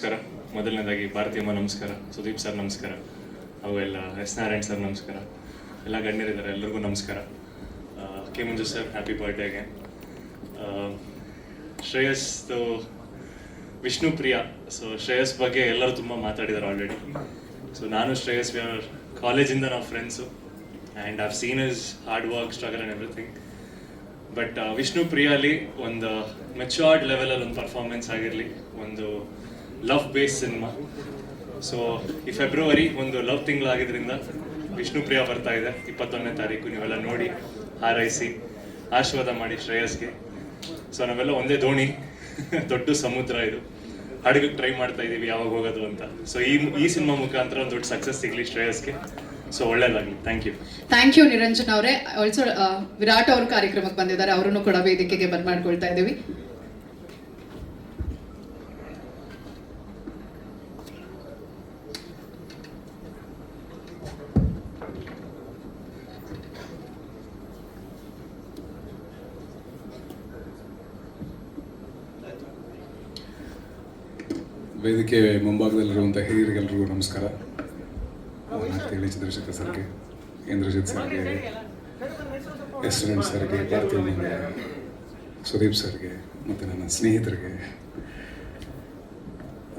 ನಮಸ್ಕಾರ. ಮೊದಲನೇದಾಗಿ ಭಾರತೀಯಮ್ಮ ನಮಸ್ಕಾರ, ಸುದೀಪ್ ಸರ್ ನಮಸ್ಕಾರ, ಅವೆಲ್ಲ ಎಸ್ ನಾರಾಯಣ್ ಸರ್ ನಮಸ್ಕಾರ, ಎಲ್ಲ ಗಣ್ಯರಿದ್ದಾರೆ, ಎಲ್ಲರಿಗೂ ನಮಸ್ಕಾರ. K Manju sir happy ಬರ್ಡೇಗೆ. ಶ್ರೇಯಸ್ದು Vishnu ಪ್ರಿಯ. ಸೊ ಶ್ರೇಯಸ್ ಬಗ್ಗೆ ಎಲ್ಲರೂ ತುಂಬ ಮಾತಾಡಿದ್ದಾರೆ ಆಲ್ರೆಡಿ. ಸೊ ನಾನು ಶ್ರೇಯಸ್ ಕಾಲೇಜಿಂದ ನಾವು friends and I've seen is hard work, struggle and everything. But Vishnu ಪ್ರಿಯಾಲಿ ಒಂದು ಮೆಚ್ಯೂರ್ಡ್ ಲೆವೆಲಲ್ಲಿ ಒಂದು ಪರ್ಫಾರ್ಮೆನ್ಸ್ ಆಗಿರಲಿ, ಒಂದು ಲವ್ ಬೇಸ್ ಸಿನಿಮಾ. ಸೊ ಈ ಫೆಬ್ರವರಿ ಒಂದು ಲವ್ ತಿಂಗಳಾಗಿದ್ದರಿಂದ ವಿಷ್ಣು ಪ್ರಿಯ ಬರ್ತಾ ಇದೆ 21ನೇ ತಾರೀಕು. ನೀವೆಲ್ಲ ನೋಡಿ ಹಾರೈಸಿ ಆಶೀರ್ವಾದ ಮಾಡಿ ಶ್ರೇಯಸ್ಗೆ. ಸೊ ನಾವೆಲ್ಲ ಒಂದೇ ದೋಣಿ, ದೊಡ್ಡ ಸಮುದ್ರ ಇದು, ಹಡಗಕ್ಕೆ ಟ್ರೈ ಮಾಡ್ತಾ ಇದ್ದೀವಿ ಯಾವಾಗ ಹೋಗೋದು ಅಂತ. ಸೊ ಈ ಸಿನಿಮಾ ಮುಖಾಂತರ ಒಂದು ದೊಡ್ಡ ಸಕ್ಸಸ್ ಸಿಗಲಿ ಶ್ರೇಯಸ್ಗೆ. ಸೊ ಒಳ್ಳೇದಾಗಲಿ. ಥ್ಯಾಂಕ್ ಯು ನಿರಂಜನ್ ಅವರೇ. ಆಲ್ಸೋ ವಿರಾಟ್ ಅವರು ಕಾರ್ಯಕ್ರಮಕ್ಕೆ ಬಂದಿದ್ದಾರೆ, ಅವರನ್ನು ಕೂಡ ವೇದಿಕೆಗೆ ಬಂದ್ ಮಾಡ್ಕೊಳ್ತಾ ಇದ್ದೀವಿ. ವೇದಿಕೆ ಮುಂಭಾಗದಲ್ಲಿರುವಂಥ ಹಿರಿಯರಿಗೆಲ್ಲರಿಗೂ ನಮಸ್ಕಾರ. ನಾಲ್ಕು ಚಂದ್ರಶೇಖರ್ ಸರ್ಗೆ, ಇಂದ್ರಜಿತ್ ಸರ್ಗೆ, ಎಸ್ ನಾರಾಯಣ್ ಸರ್ಗೆ, ಭಾರತೀಯಮ್ಮಗೆ, ಸುದೀಪ್ ಸರ್ಗೆ, ಮತ್ತು ನನ್ನ ಸ್ನೇಹಿತರಿಗೆ,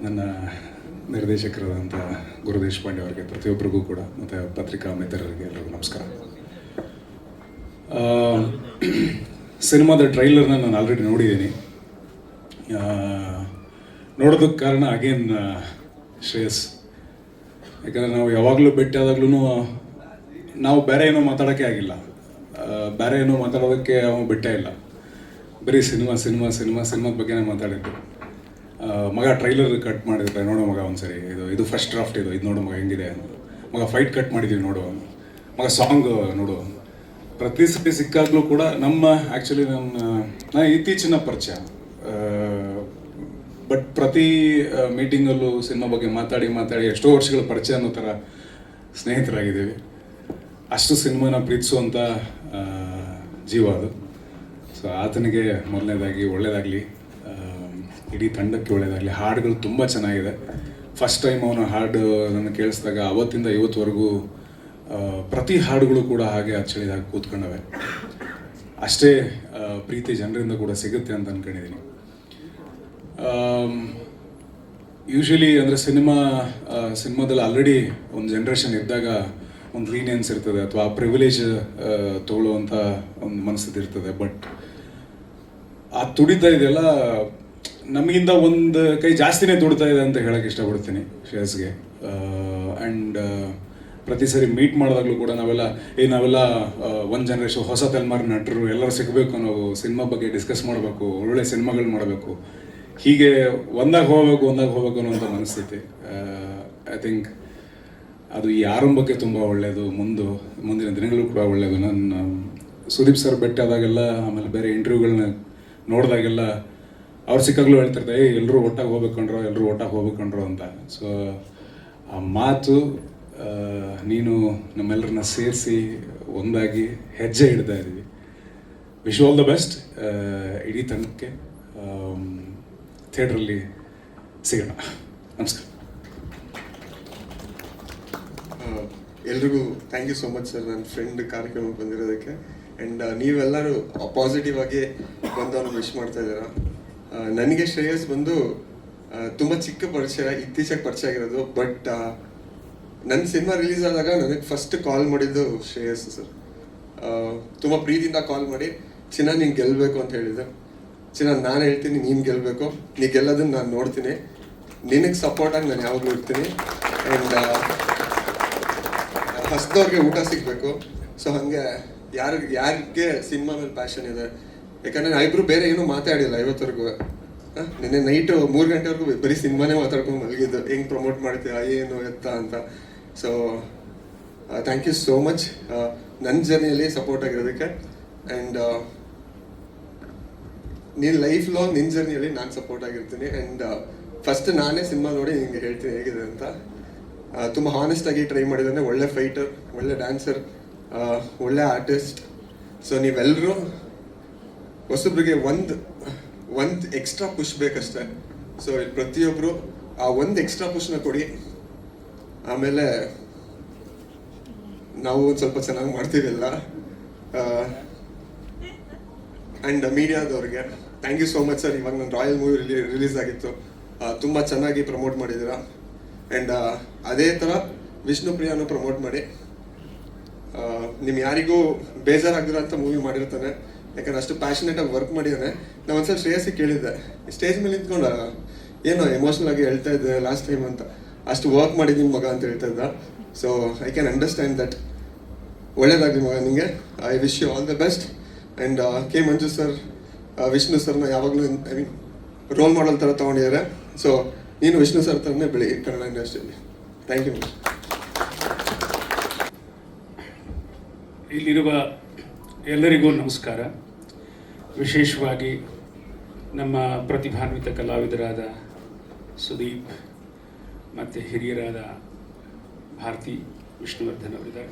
ನನ್ನ ನಿರ್ದೇಶಕರಾದಂಥ ಗುರು ದೇಶಪಾಂಡೆ ಅವರಿಗೆ, ಪ್ರತಿಯೊಬ್ಬರಿಗೂ ಕೂಡ, ಮತ್ತು ಪತ್ರಿಕಾ ಮಿತ್ರರಿಗೆ ಎಲ್ಲರಿಗೂ ನಮಸ್ಕಾರ. ಸಿನಿಮಾದ ಟ್ರೈಲರ್ನ ನಾನು ಆಲ್ರೆಡಿ ನೋಡಿದ್ದೀನಿ. ನೋಡೋದಕ್ಕೆ ಕಾರಣ ಅಗೇನ್ ಶ್ರೇಯಸ್. ಯಾಕಂದರೆ ನಾವು ಯಾವಾಗಲೂ ಭೇಟಿ ಆದಾಗ್ಲೂ ನಾವು ಬೇರೆ ಏನೋ ಮಾತಾಡೋಕ್ಕೆ ಆಗಿಲ್ಲ, ಬೇರೆ ಏನೋ ಮಾತಾಡೋದಕ್ಕೆ ಅವನು ಬಿಟ್ಟೇ ಇಲ್ಲ. ಬರೀ ಸಿನಿಮಾದ ಬಗ್ಗೆನೇ ಮಾತಾಡಿದ್ದು. ಮಗ ಟ್ರೈಲರ್ ಕಟ್ ಮಾಡಿದ್ರೆ ನೋಡೋ ಮಗ ಒಂದ್ಸರಿ, ಇದು ಫಸ್ಟ್ ಡ್ರಾಫ್ಟ್, ಇದು ನೋಡೋ ಮಗ ಹೆಂಗಿದೆ ಅಂತ. ಮಗ ಫೈಟ್ ಕಟ್ ಮಾಡಿದ್ದೀವಿ ನೋಡುವ, ಮಗ ಸಾಂಗ್ ನೋಡುವ. ಪ್ರತಿ ಸತಿ ಸಿಕ್ಕಾಗಲೂ ಕೂಡ ಆ್ಯಕ್ಚುಲಿ ನನ್ನ ಇತ್ತೀಚಿನ ಪರಿಚಯ. ಬಟ್ ಪ್ರತಿ ಮೀಟಿಂಗಲ್ಲೂ ಸಿನಿಮಾ ಬಗ್ಗೆ ಮಾತಾಡಿ ಎಷ್ಟೋ ವರ್ಷಗಳ ಪರಿಚಯ ಅನ್ನೋ ಥರ ಸ್ನೇಹಿತರಾಗಿದ್ದೀವಿ. ಅಷ್ಟು ಸಿನಿಮಾನ ಪ್ರೀತಿಸುವಂಥ ಜೀವ ಅದು. ಸೊ ಆತನಿಗೆ ಮೊದಲನೇದಾಗಿ ಒಳ್ಳೆಯದಾಗಲಿ, ಇಡೀ ತಂಡಕ್ಕೆ ಒಳ್ಳೆಯದಾಗಲಿ. ಹಾಡುಗಳು ತುಂಬ ಚೆನ್ನಾಗಿದೆ. ಫಸ್ಟ್ ಟೈಮ್ ಅವನು ಹಾಡು ನನ್ನ ಕೇಳಿಸಿದಾಗ ಅವತ್ತಿಂದ ಇವತ್ತುವರೆಗೂ ಪ್ರತಿ ಹಾಡುಗಳು ಕೂಡ ಹಾಗೆ ಅಚ್ಚಳಿದಾಗ ಕೂತ್ಕೊಂಡವೆ. ಅಷ್ಟೇ ಪ್ರೀತಿ ಜನರಿಂದ ಕೂಡ ಸಿಗುತ್ತೆ ಅಂತ ಅಂದ್ಕೊಂಡಿದ್ದೀನಿ. ಯೂಶ್ವಲಿ ಅಂದರೆ ಸಿನಿಮಾದಲ್ಲಿ ಆಲ್ರೆಡಿ ಒಂದು ಜನ್ರೇಷನ್ ಇದ್ದಾಗ ಒಂದು ಲೀನಿಯನ್ಸ್ ಇರ್ತದೆ, ಅಥವಾ ಪ್ರಿವಿಲೇಜ್ ತೊಗೊಳ್ಳುವಂಥ ಒಂದು ಮನಸ್ಥಿತಿ ಇರ್ತದೆ. ಬಟ್ ಆ ತುಡಿತಾ ಇದೆಯಲ್ಲ, ನಮಗಿಂತ ಒಂದು ಕೈ ಜಾಸ್ತಿನೇ ತುಡಿತಾ ಇದೆ ಅಂತ ಹೇಳಕ್ಕೆ ಇಷ್ಟಪಡ್ತೀನಿ ಶ್ರೇಯಸ್ಗೆ. ಆ್ಯಂಡ್ ಪ್ರತಿ ಸರಿ ಮೀಟ್ ಮಾಡಿದಾಗಲೂ ಕೂಡ ನಾವೆಲ್ಲ ಒಂದು ಜನ್ರೇಷನ್ ಹೊಸ ತಲೆಮಾರು ನಟರು ಎಲ್ಲರೂ ಸಿಗಬೇಕು, ನಾವು ಸಿನಿಮಾ ಬಗ್ಗೆ ಡಿಸ್ಕಸ್ ಮಾಡಬೇಕು, ಒಳ್ಳೊಳ್ಳೆ ಸಿನಿಮಾಗಳು ಮಾಡಬೇಕು, ಹೀಗೆ ಒಂದಾಗ ಹೋಗಬೇಕು ಅನ್ನೋಂಥ ಮನಸ್ಥಿತಿ. ಐ ಥಿಂಕ್ ಅದು ಈ ಆರಂಭಕ್ಕೆ ತುಂಬ ಒಳ್ಳೆಯದು, ಮುಂದಿನ ದಿನಗಳು ಕೂಡ ಒಳ್ಳೆಯದು. ನಾನು ಸುದೀಪ್ ಸರ್ ಭೇಟಿ ಆದಾಗೆಲ್ಲ, ಆಮೇಲೆ ಬೇರೆ ಇಂಟರ್ವ್ಯೂಗಳನ್ನ ನೋಡಿದಾಗೆಲ್ಲ ಅವ್ರು ಸಿಕ್ಕಾಗಲೂ ಹೇಳ್ತಿರ್ತಾರೆ, ಎಲ್ಲರೂ ಒಟ್ಟಾಗಿ ಹೋಗ್ಬೇಕಂಡ್ರು ಅಂತ. ಸೊ ಆ ಮಾತು, ನೀನು ನಮ್ಮೆಲ್ಲರನ್ನ ಸೇರಿಸಿ ಒಂದಾಗಿ ಹೆಜ್ಜೆ ಇಡ್ತಾ ಇದ್ದೀವಿ. ವಿಶ್ ಆಲ್ ದ ಬೆಸ್ಟ್ ಇಡೀ ತಂಡಕ್ಕೆ. ಥಿಯೇಟ್ರಲ್ಲಿ ಸಿಗೋಣ. ನಮಸ್ಕಾರ. ಎಲ್ರಿಗೂ thank you so much sir, ನನ್ನ ಫ್ರೆಂಡ್ ಕಾರ್ಯಕ್ರಮಕ್ಕೆ ಬಂದಿರೋದಕ್ಕೆ. ಆ್ಯಂಡ್ ನೀವೆಲ್ಲರೂ ಪಾಸಿಟಿವ್ ಆಗಿ ಬಂದು ಅವ್ನಿಗೆ ವಿಶ್ ಮಾಡ್ತಾ ಇದ್ದೀರಾ. ನನಗೆ ಶ್ರೇಯಸ್ ಬಂದು ತುಂಬ ಚಿಕ್ಕ ಪರಿಚಯ, ಇತ್ತೀಚೆಗೆ ಪರಿಚಯ ಆಗಿರೋದು. ಬಟ್ ನನ್ನ ಸಿನಿಮಾ ರಿಲೀಸ್ ಆದಾಗ ನನಗೆ ಫಸ್ಟ್ ಕಾಲ್ ಮಾಡಿದ್ದು ಶ್ರೇಯಸ್ ಸರ್. ತುಂಬ ಪ್ರೀತಿಯಿಂದ ಕಾಲ್ ಮಾಡಿ, ಚಿನ್ನ ನೀನು ಗೆಲ್ಲಬೇಕು ಅಂತ ಹೇಳಿದ್ದೆ. ಚಿನ್ನ ನಾನು ಹೇಳ್ತೀನಿ, ನೀನು ಗೆಲ್ಲಬೇಕು, ನೀ ಗೆಲ್ಲೋದನ್ನು ನಾನು ನೋಡ್ತೀನಿ, ನಿನಗೆ ಸಪೋರ್ಟಾಗಿ ನಾನು ಯಾವಾಗಲೂ ಇರ್ತೀನಿ. ಆ್ಯಂಡ್ ಹಸ್ದವ್ರಿಗೆ ಊಟ ಸಿಗಬೇಕು. ಸೊ ಹಾಗೆ ಯಾರಿಗೆ ಸಿನಿಮಾ ಮೇಲೆ ಪ್ಯಾಷನ್ ಇದೆ, ಯಾಕಂದರೆ ನಾವಿಬ್ರು ಬೇರೆ ಏನೂ ಮಾತಾಡಿಲ್ಲ ಇವತ್ತವರೆಗೂ. ನಿನ್ನೆ ನೈಟು 3 ಗಂಟೆವರೆಗೂ ಬರೀ ಸಿನಿಮಾನೇ ಮಾತಾಡ್ಕೊಂಡು ಮಲಗಿದ್ದು, ಹೆಂಗೆ ಪ್ರಮೋಟ್ ಮಾಡ್ತೀಯ ಏನು ಎತ್ತ ಅಂತ. So thank you so much ನನ್ನ ಜರ್ನಿಯಲ್ಲಿ ಸಪೋರ್ಟ್ ಆಗಿರೋದಕ್ಕೆ. ಆ್ಯಂಡ್ ನೀನು ಲೈಫ್ ಲಾಂಗ್ ನಿನ್ನ ಜರ್ನಿಯಲ್ಲಿ ನಾನು ಸಪೋರ್ಟ್ ಆಗಿರ್ತೀನಿ. ಆ್ಯಂಡ್ ಫಸ್ಟ್ ನಾನೇ ಸಿನಿಮಾ ನೋಡಿ ನಿಮಗೆ ಹೇಳ್ತೀನಿ ಹೇಗಿದೆ ಅಂತ. ತುಂಬ ಹಾನೆಸ್ಟಾಗಿ ಟ್ರೈ ಮಾಡಿದ್ದಾನೆ. ಒಳ್ಳೆ ಫೈಟರ್, ಒಳ್ಳೆ ಡ್ಯಾನ್ಸರ್, ಒಳ್ಳೆ ಆರ್ಟಿಸ್ಟ್. ಸೊ ನೀವೆಲ್ಲರೂ ಹೊಸಬ್ರಿಗೆ ಒಂದು ಎಕ್ಸ್ಟ್ರಾ ಪುಷ್ ಬೇಕಷ್ಟೇ. ಸೊ ಇಲ್ಲಿ ಪ್ರತಿಯೊಬ್ಬರು ಆ ಒಂದು ಎಕ್ಸ್ಟ್ರಾ ಪುಷ್ನ ಕೊಡಿ. ಆಮೇಲೆ ನಾವು ಒಂದು ಸ್ವಲ್ಪ ಚೆನ್ನಾಗಿ ಮಾಡ್ತೀವಿಲ್ಲ. ಆ್ಯಂಡ್ ಮೀಡಿಯಾದವ್ರಿಗೆ thank you so much sir. ಇವಾಗ ನನ್ನ ರಾಯಲ್ ಮೂವಿ ರಿಲೀಸ್ ಆಗಿತ್ತು, ತುಂಬ ಚೆನ್ನಾಗಿ ಪ್ರಮೋಟ್ ಮಾಡಿದ್ದೀರಾ. ಆ್ಯಂಡ್ ಅದೇ ಥರ ವಿಷ್ಣುಪ್ರಿಯಾನು ಪ್ರಮೋಟ್ ಮಾಡಿ. ನಿಮ್ಗೆ ಯಾರಿಗೂ ಬೇಜಾರಾಗ್ದಿರೋ ಅಂತ ಮೂವಿ ಮಾಡಿರ್ತಾನೆ, ಯಾಕಂದ್ರೆ ಅಷ್ಟು ಪ್ಯಾಷನೇಟಾಗಿ ವರ್ಕ್ ಮಾಡಿದ್ದಾನೆ. ನಾನು ಒಂದ್ಸಲ ಶ್ರೇಯಸ್ಸಿಗೆ ಕೇಳಿದ್ದೆ, ಸ್ಟೇಜ್ ಮೇಲೆ ನಿಂತ್ಕೊಂಡು ಏನೋ ಎಮೋಷ್ನಲ್ ಆಗಿ ಹೇಳ್ತಾ ಇದ್ದೆ ಲಾಸ್ಟ್ ಟೈಮ್ ಅಂತ, ಅಷ್ಟು ವರ್ಕ್ ಮಾಡಿದ್ದೀನಿ ಮಗ ಅಂತ ಹೇಳ್ತಾ ಇದ್ದ. So I can understand that. ಒಳ್ಳೇದಾಗಲಿ ಮಗ ನಿಮಗೆ. I wish you all the best. And K Manju sir, Vishnu ಸರ್ನ ಯಾವಾಗಲೂ ಐ ಮೀನ್ ರೋಲ್ ಮಾಡೆಲ್ ಥರ ತೊಗೊಂಡಿದ್ದಾರೆ. ಸೊ ನೀನು ವಿಷ್ಣು ಸರ್ ಥರನೇ ಬೆಳಿ ಕನ್ನಡ ಇಂಡಸ್ಟ್ರಿಯಲ್ಲಿ. Thank you. ಇಲ್ಲಿರುವ ಎಲ್ಲರಿಗೂ ನಮಸ್ಕಾರ. ವಿಶೇಷವಾಗಿ ನಮ್ಮ ಪ್ರತಿಭಾನ್ವಿತ ಕಲಾವಿದರಾದ ಸುದೀಪ್ ಮತ್ತು ಹಿರಿಯರಾದ ಭಾರತಿ ವಿಷ್ಣುವರ್ಧನ್ ಅವರಿದ್ದಾರೆ,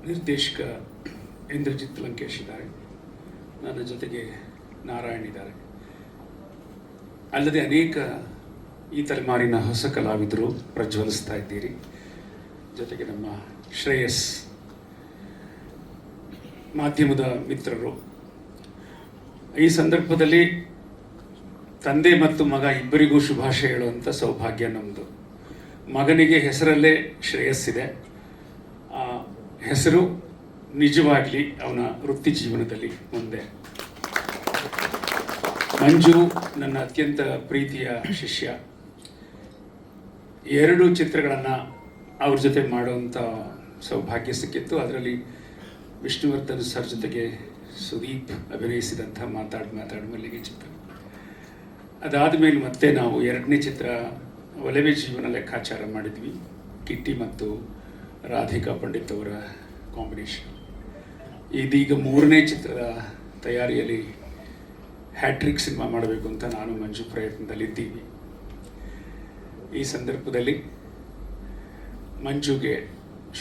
ನಿರ್ದೇಶಕ ಇಂದ್ರಜಿತ್ ಲಂಕೇಶ್ ಇದ್ದಾರೆ, ನನ್ನ ಜೊತೆಗೆ ನಾರಾಯಣ್ ಇದ್ದಾರೆ. ಅಲ್ಲದೆ ಅನೇಕ ಈ ತಲೆಮಾರಿನ ಹೊಸ ಕಲಾವಿದರು ಪ್ರಜ್ವಲಿಸ್ತಾ ಇದ್ದೀರಿ. ಜೊತೆಗೆ ನಮ್ಮ ಶ್ರೇಯಸ್, ಮಾಧ್ಯಮದ ಮಿತ್ರರು. ಈ ಸಂದರ್ಭದಲ್ಲಿ ತಂದೆ ಮತ್ತು ಮಗ ಇಬ್ಬರಿಗೂ ಶುಭಾಶಯ ಹೇಳುವಂಥ ಸೌಭಾಗ್ಯ ನಮ್ಮದು. ಮಗನಿಗೆ ಹೆಸರಲ್ಲೇ ಶ್ರೇಯಸ್ಸಿದೆ. ಆ ಹೆಸರು ನಿಜವಾಗಲಿ ಅವನ ವೃತ್ತಿ ಜೀವನದಲ್ಲಿ ಮುಂದೆ. ಮಂಜು ನನ್ನ ಅತ್ಯಂತ ಪ್ರೀತಿಯ ಶಿಷ್ಯ. 2 ಚಿತ್ರಗಳನ್ನು ಅವ್ರ ಜೊತೆ ಮಾಡುವಂಥ ಸೌಭಾಗ್ಯ ಸಿಕ್ಕಿತ್ತು. ಅದರಲ್ಲಿ ವಿಷ್ಣುವರ್ಧನ್ ಸರ್ ಜೊತೆಗೆ ಸುದೀಪ್ ಅಭಿನಯಿಸಿದಂಥ ಮಾತಾಡ್ ಮಲ್ಲಿಗೆ ಚಿತ್ರ. ಅದಾದ ಮೇಲೆ ಮತ್ತೆ ನಾವು 2ನೇ ಚಿತ್ರ ಒಲವೇ ಜೀವನ ಲೆಕ್ಕಾಚಾರ ಮಾಡಿದ್ವಿ, ಕಿಟ್ಟಿ ಮತ್ತು ರಾಧಿಕಾ ಪಂಡಿತ್ ಅವರ ಕಾಂಬಿನೇಷನ್. ಇದೀಗ 3ನೇ ಚಿತ್ರದ ತಯಾರಿಯಲ್ಲಿ ಹ್ಯಾಟ್ರಿಕ್ ಸಿನಿಮಾ ಮಾಡಬೇಕು ಅಂತ ನಾನು ಮಂಜು ಪ್ರಯತ್ನದಲ್ಲಿದ್ದೀವಿ. ಈ ಸಂದರ್ಭದಲ್ಲಿ ಮಂಜುಗೆ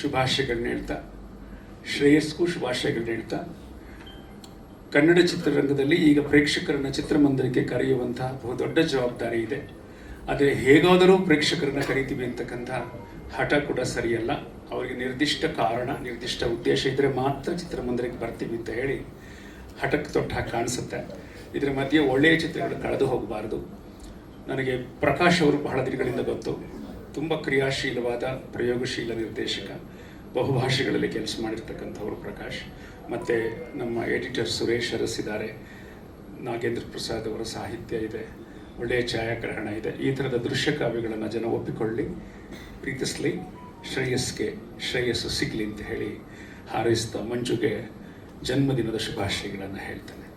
ಶುಭಾಶಯಗಳನ್ನ ಹೇಳ್ತಾ, ಶ್ರೇಯಸ್ಗೂ ಶುಭಾಶಯಗಳನ್ನ ಹೇಳ್ತಾ, ಕನ್ನಡ ಚಿತ್ರರಂಗದಲ್ಲಿ ಈಗ ಪ್ರೇಕ್ಷಕರನ್ನ ಚಿತ್ರಮಂದಿರಕ್ಕೆ ಕರೆಯುವಂತಹ ಬಹುದೊಡ್ಡ ಜವಾಬ್ದಾರಿ ಇದೆ. ಆದರೆ ಹೇಗಾದರೂ ಪ್ರೇಕ್ಷಕರನ್ನ ಕರಿತೀವಿ ಅಂತಕ್ಕಂಥ ಹಠ ಕೂಡ ಸರಿಯಲ್ಲ. ಅವರಿಗೆ ನಿರ್ದಿಷ್ಟ ಕಾರಣ, ನಿರ್ದಿಷ್ಟ ಉದ್ದೇಶ ಇದ್ದರೆ ಮಾತ್ರ ಚಿತ್ರಮಂದಿರಕ್ಕೆ ಬರ್ತೀವಿ ಅಂತ ಹೇಳಿ ಹಠಕ್ಕೆ ತೊಟ್ಟ ಹಾಗೆ ಕಾಣಿಸುತ್ತೆ. ಇದರ ಮಧ್ಯೆ ಒಳ್ಳೆಯ ಚಿತ್ರಗಳು ಕಳೆದು ಹೋಗಬಾರ್ದು. ನನಗೆ ಪ್ರಕಾಶ್ ಅವರು ಬಹಳ ದಿನಗಳಿಂದ ಗೊತ್ತು. ತುಂಬ ಕ್ರಿಯಾಶೀಲವಾದ ಪ್ರಯೋಗಶೀಲ ನಿರ್ದೇಶಕ, ಬಹುಭಾಷೆಗಳಲ್ಲಿ ಕೆಲಸ ಮಾಡಿರ್ತಕ್ಕಂಥವ್ರು ಪ್ರಕಾಶ್. ಮತ್ತು ನಮ್ಮ ಎಡಿಟರ್ ಸುರೇಶ್ ಅರಸ್ ಇದ್ದಾರೆ, ನಾಗೇಂದ್ರ ಪ್ರಸಾದ್ ಅವರ ಸಾಹಿತ್ಯ ಇದೆ, ಒಳ್ಳೆಯ ಛಾಯಾಗ್ರಹಣ ಇದೆ. ಈ ಥರದ ದೃಶ್ಯ ಕಾವ್ಯಗಳನ್ನು ಜನ ಒಪ್ಪಿಕೊಳ್ಳಿ, ಪ್ರೀತಿಸಲಿ, ಶ್ರೇಯಸ್ಸು ಸಿಗಲಿ ಅಂತ ಹೇಳಿ ಹಾರೈಸ್ತಾ ಮಂಜುಗೆ ಜನ್ಮದಿನದ ಶುಭಾಶಯಗಳನ್ನು ಹೇಳ್ತೇನೆ.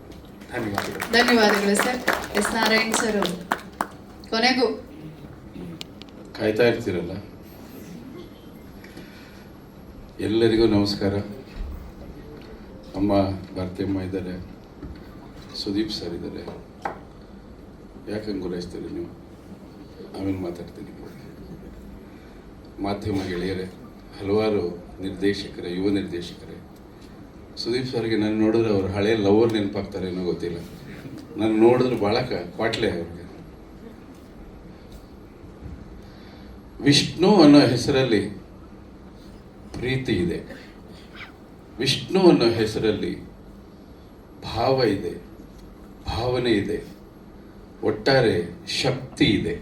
ಧನ್ಯವಾದಗಳು. ಧನ್ಯವಾದಗಳು ಸರ್. ಎಸ್ ನಾರಾಯಣ್ ಸರ್ ಅವರು ಕೊನೆಗೂ ಕಾಯ್ತಾ ಇರ್ತೀರಲ್ಲ. ಎಲ್ಲರಿಗೂ ನಮಸ್ಕಾರ. ಅಮ್ಮ ಭಾರತಿಯಮ್ಮ ಇದ್ದಾರೆ, ಸುದೀಪ್ ಸರ್ ಇದ್ದಾರೆ. ಯಾಕಂಗೆ ಗುರಾಯಿಸ್ತೀರಿ ನೀವು? ಆಮೇಲೆ ಮಾತಾಡ್ತೀನಿ. ಮಾಧ್ಯಮ ಗೆಳೆಯರೇ, ಹಲವಾರು ನಿರ್ದೇಶಕರೇ, ಯುವ ನಿರ್ದೇಶಕರೇ. ಸುದೀಪ್ ಸರ್ಗೆ ನಾನು ನೋಡಿದ್ರೆ ಅವ್ರು ಹಳೆಯ ಲವರ್ ನೆನಪಾಗ್ತಾರೆ ಏನೋ ಗೊತ್ತಿಲ್ಲ. ನಾನು ನೋಡಿದ್ರೆ ಭಾಳ ಕ್ವಾಟ್ಲೆ ಅವ್ರಿಗೆ. ವಿಷ್ಣು ಅನ್ನೋ ಹೆಸರಲ್ಲಿ ಪ್ರೀತಿ ಇದೆ, ವಿಷ್ಣು ಅನ್ನೋ ಹೆಸರಲ್ಲಿ ಭಾವ ಇದೆ, ಭಾವನೆ ಇದೆ, ಒಟ್ಟಾರೆ ಶಕ್ತಿ ಇದೆ.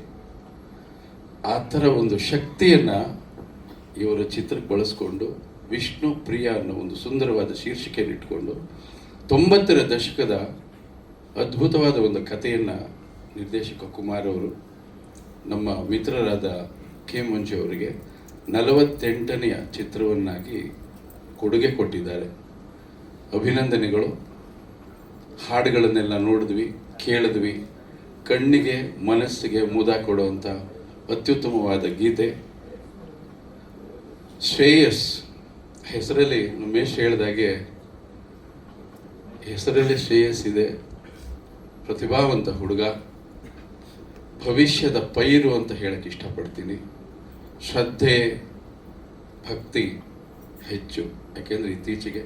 ಆ ಥರ ಒಂದು ಶಕ್ತಿಯನ್ನು ಇವರ ಚಿತ್ರಕ್ಕೆ ಬಳಸ್ಕೊಂಡು ವಿಷ್ಣು ಪ್ರಿಯ ಅನ್ನೋ ಒಂದು ಸುಂದರವಾದ ಶೀರ್ಷಿಕೆಯನ್ನು ಇಟ್ಕೊಂಡು 90ರ ದಶಕದ ಅದ್ಭುತವಾದ ಒಂದು ಕಥೆಯನ್ನು ನಿರ್ದೇಶಕ ಕುಮಾರ್ ಅವರು ನಮ್ಮ ಮಿತ್ರರಾದ ಕೆ ಮಂಜು ಅವರಿಗೆ 48ನೆಯ ಚಿತ್ರವನ್ನಾಗಿ ಕೊಡುಗೆ ಕೊಟ್ಟಿದ್ದಾರೆ. ಅಭಿನಂದನೆಗಳು. ಹಾಡುಗಳನ್ನೆಲ್ಲ ನೋಡಿದ್ವಿ, ಕೇಳಿದ್ವಿ. ಕಣ್ಣಿಗೆ ಮನಸ್ಸಿಗೆ ಮುದ ಕೊಡುವಂಥ ಅತ್ಯುತ್ತಮವಾದ ಗೀತೆ. ಶ್ರೇಯಸ್ ಹೆಸರಲ್ಲಿ ಉಮೇಶ್ ಹೇಳಿದಾಗೆ ಹೆಸರಲ್ಲಿ ಶ್ರೇಯಸ್ ಇದೆ. ಪ್ರತಿಭಾವಂತ ಹುಡುಗ, ಭವಿಷ್ಯದ ಪೈರು ಅಂತ ಹೇಳಕ್ಕೆ ಇಷ್ಟಪಡ್ತೀನಿ. ಶ್ರದ್ಧೆ ಭಕ್ತಿ ಹೆಚ್ಚು. ಯಾಕೆಂದರೆ ಇತ್ತೀಚೆಗೆ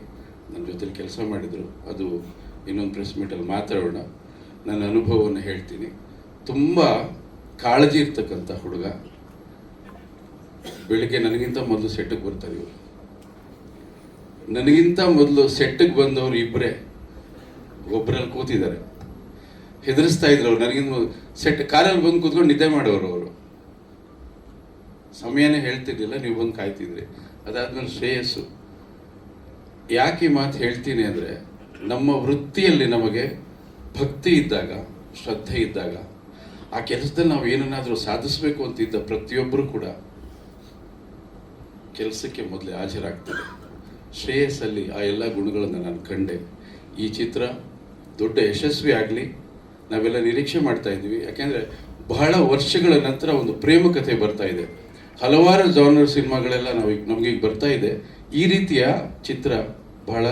ನನ್ನ ಜೊತೆಲಿ ಕೆಲಸ ಮಾಡಿದರು, ಅದು ಇನ್ನೊಂದು ಪ್ರೆಸ್ ಮೀಟಲ್ಲಿ ಮಾತಾಡೋಣ. ನನ್ನ ಅನುಭವವನ್ನು ಹೇಳ್ತೀನಿ. ತುಂಬ ಕಾಳಜಿ ಇರ್ತಕ್ಕಂಥ ಹುಡುಗ. ಬೆಳಿಗ್ಗೆ ನನಗಿಂತ ಮೊದಲು ಸೆಟ್ಟಿಗೆ ಬರ್ತಾರೆ ಇವರು. ನನಗಿಂತ ಮೊದಲು ಸೆಟ್ಟಿಗೆ ಬಂದವರು ಇಬ್ಬರೇ, ಒಬ್ಬರಲ್ಲಿ ಕೂತಿದ್ದಾರೆ. ಹೆದರಿಸ್ತಾ ಇದ್ರು ಅವ್ರು. ನನಗಿಂತ ಸೆಟ್ ಕಾರಲ್ಲಿ ಬಂದು ಕೂತ್ಕೊಂಡು ನಿದ್ದೆ ಮಾಡೋರು ಅವರು. ಸಮಯನೇ ಹೇಳ್ತಿರ್ಲಿಲ್ಲ, ನೀವು ಬಂದು ಕಾಯ್ತಿದ್ರಿ. ಅದಾದ್ಮೇಲೆ ಶ್ರೇಯಸ್ಸು. ಯಾಕೆ ಈ ಮಾತು ಹೇಳ್ತೀನಿ ಅಂದರೆ, ನಮ್ಮ ವೃತ್ತಿಯಲ್ಲಿ ನಮಗೆ ಭಕ್ತಿ ಇದ್ದಾಗ, ಶ್ರದ್ಧೆ ಇದ್ದಾಗ, ಆ ಕೆಲಸದಲ್ಲಿ ನಾವು ಏನನ್ನಾದರೂ ಸಾಧಿಸಬೇಕು ಅಂತಿದ್ದ ಪ್ರತಿಯೊಬ್ಬರು ಕೂಡ ಕೆಲಸಕ್ಕೆ ಮೊದಲೇ ಹಾಜರಾಗ್ತಾರೆ. ಶ್ರೇಯಸ್ಸಲ್ಲಿ ಆ ಎಲ್ಲ ಗುಣಗಳನ್ನು ನಾನು ಕಂಡೆ. ಈ ಚಿತ್ರ ದೊಡ್ಡ ಯಶಸ್ವಿ ಆಗಲಿ ನಾವೆಲ್ಲ ನಿರೀಕ್ಷೆ ಮಾಡ್ತಾ ಇದ್ದೀವಿ. ಯಾಕೆಂದರೆ ಬಹಳ ವರ್ಷಗಳ ನಂತರ ಒಂದು ಪ್ರೇಮ ಕಥೆ ಬರ್ತಾ ಇದೆ. ಹಲವಾರು ಜಾನರ್ ಸಿನಿಮಾಗಳೆಲ್ಲ ನಮಗೀಗ ಬರ್ತಾ ಇದೆ. ಈ ರೀತಿಯ ಚಿತ್ರ ಬಹಳ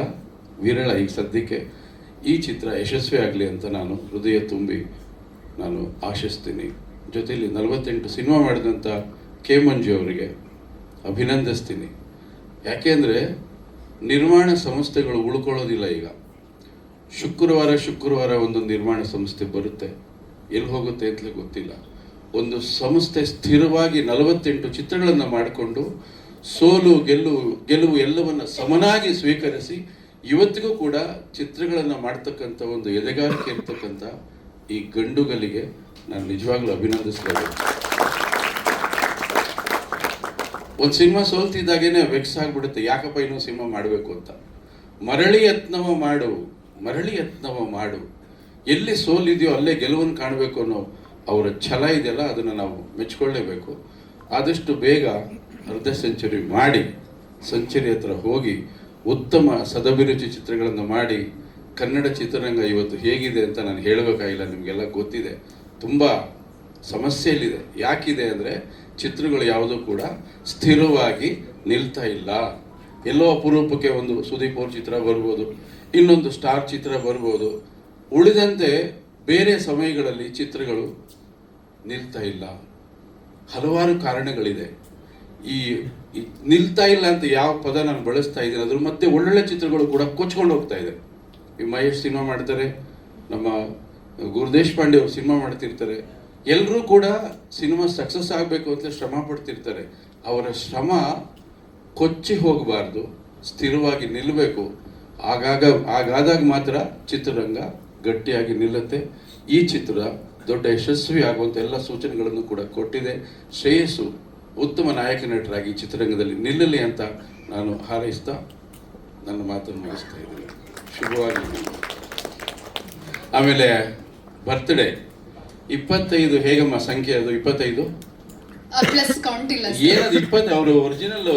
ವಿರಳ ಈಗ ಸದ್ಯಕ್ಕೆ. ಈ ಚಿತ್ರ ಯಶಸ್ವಿ ಆಗಲಿ ಅಂತ ನಾನು ಹೃದಯ ತುಂಬಿ ನಾನು ಆಶಿಸ್ತೀನಿ. ಜೊತೆಯಲ್ಲಿ 48 ಸಿನಿಮಾ ಮಾಡಿದಂಥ ಕೆ ಮಂಜು ಅವರಿಗೆ ಅಭಿನಂದಿಸ್ತೀನಿ. ಯಾಕೆಂದರೆ ನಿರ್ಮಾಣ ಸಂಸ್ಥೆಗಳು ಉಳ್ಕೊಳ್ಳೋದಿಲ್ಲ ಈಗ. ಶುಕ್ರವಾರ ಒಂದೊಂದು ನಿರ್ಮಾಣ ಸಂಸ್ಥೆ ಬರುತ್ತೆ, ಎಲ್ಲಿ ಹೋಗುತ್ತೆ ಅಂತಲೇ ಗೊತ್ತಿಲ್ಲ. ಒಂದು ಸಂಸ್ಥೆ ಸ್ಥಿರವಾಗಿ 48 ಚಿತ್ರಗಳನ್ನು ಮಾಡಿಕೊಂಡು ಸೋಲು ಗೆಲುವು ಎಲ್ಲವನ್ನು ಸಮನಾಗಿ ಸ್ವೀಕರಿಸಿ ಇವತ್ತಿಗೂ ಕೂಡ ಚಿತ್ರಗಳನ್ನು ಮಾಡ್ತಕ್ಕಂಥ ಒಂದು ಎದೆಗಾರಿಕೆ ಇರ್ತಕ್ಕಂಥ ಈ ಗಂಡುಗಲಿಗೆ ನಾನು ನಿಜವಾಗ್ಲೂ ಅಭಿನಂದಿಸಬೇಕು. ಒಂದು ಸಿನಿಮಾ ಸೋಲ್ತಿದ್ದಾಗೇನೆ ವೆಕ್ಸ್ ಆಗ್ಬಿಡುತ್ತೆ, ಯಾಕಪ್ಪ ಇನ್ನೊಂದು ಸಿನಿಮಾ ಮಾಡಬೇಕು ಅಂತ. ಮರಳಿ ಯತ್ನವ ಮಾಡು. ಎಲ್ಲಿ ಸೋಲಿದೆಯೋ ಅಲ್ಲೇ ಗೆಲುವನ್ನು ಕಾಣಬೇಕು ಅನ್ನೋ ಅವರ ಛಲ ಇದೆಯಲ್ಲ, ಅದನ್ನು ನಾವು ಮೆಚ್ಕೊಳ್ಳೇಬೇಕು. ಆದಷ್ಟು ಬೇಗ ಅರ್ಧ ಸೆಂಚುರಿ ಮಾಡಿ ಸೆಂಚುರಿ ಹತ್ರ ಹೋಗಿ ಉತ್ತಮ ಸದಭಿರುಚಿ ಚಿತ್ರಗಳನ್ನು ಮಾಡಿ ಕನ್ನಡ ಚಿತ್ರರಂಗ ಇವತ್ತು ಹೇಗಿದೆ ಅಂತ ನಾನು ಹೇಳಬೇಕಾಗಿಲ್ಲ, ನಿಮಗೆಲ್ಲ ಗೊತ್ತಿದೆ. ತುಂಬ ಸಮಸ್ಯೆಯಲ್ಲಿದೆ. ಯಾಕಿದೆ ಅಂದರೆ ಚಿತ್ರಗಳು ಯಾವುದೂ ಕೂಡ ಸ್ಥಿರವಾಗಿ ನಿಲ್ತಾ ಇಲ್ಲ. ಎಲ್ಲೋ ಅಪರೂಪಕ್ಕೆ ಒಂದು ಸುದೀಪ್ ಅವ್ರ ಚಿತ್ರ ಬರ್ಬೋದು, ಇನ್ನೊಂದು ಸ್ಟಾರ್ ಚಿತ್ರ ಬರ್ಬೋದು. ಉಳಿದಂತೆ ಬೇರೆ ಸಮಯಗಳಲ್ಲಿ ಚಿತ್ರಗಳು ನಿಲ್ತಾ ಇಲ್ಲ. ಹಲವಾರು ಕಾರಣಗಳಿದೆ. ಈ ನಿಲ್ತಾ ಇಲ್ಲ ಅಂತ ಯಾವ ಪದ ನಾನು ಬಳಸ್ತಾ ಇದ್ದೀನಿ, ಅದ್ರ ಮತ್ತೆ ಒಳ್ಳೊಳ್ಳೆ ಚಿತ್ರಗಳು ಕೂಡ ಕೊಚ್ಕೊಂಡು ಹೋಗ್ತಾ ಇದೆ. ಈ ಮಹೇಶ್ ಸಿನಿಮಾ ಮಾಡ್ತಾರೆ, ನಮ್ಮ ಗುರುದೇಶ್ ಪಾಂಡೆ ಅವರು ಸಿನಿಮಾ ಮಾಡ್ತಿರ್ತಾರೆ. ಎಲ್ಲರೂ ಕೂಡ ಸಿನಿಮಾ ಸಕ್ಸಸ್ ಆಗಬೇಕು ಅಂತ ಶ್ರಮ ಪಡ್ತಿರ್ತಾರೆ. ಅವರ ಶ್ರಮ ಕೊಚ್ಚಿ ಹೋಗಬಾರ್ದು, ಸ್ಥಿರವಾಗಿ ನಿಲ್ಲಬೇಕು. ಹಾಗಾದಾಗ ಮಾತ್ರ ಚಿತ್ರರಂಗ ಗಟ್ಟಿಯಾಗಿ ನಿಲ್ಲುತ್ತೆ. ಈ ಚಿತ್ರ ದೊಡ್ಡ ಯಶಸ್ವಿ ಆಗುವಂಥ ಎಲ್ಲ ಸೂಚನೆಗಳನ್ನು ಕೂಡ ಕೊಟ್ಟಿದೆ. ಶ್ರೇಯಸ್ಸು ಉತ್ತಮ ನಾಯಕ ನಟರಾಗಿ ಚಿತ್ರರಂಗದಲ್ಲಿ ನಿಲ್ಲಲಿ ಅಂತ ನಾನು ಹಾರೈಸ್ತಾ ನನ್ನ ಮಾತನ್ನು ಮುಗಿಸ್ತಾ ಇದ್ದೀನಿ. ಶುಭವಾಗಲಿ. ಆಮೇಲೆ ಬರ್ತ್ಡೇ 25 ಹೇಗಮ್ಮ ಸಂಖ್ಯೆ? ಅದು 25 ಪ್ಲಸ್ ಕೌಂಟ್ ಇಲ್ಲ ಏನದು 20? ಅವರು ಒರಿಜಿನಲ್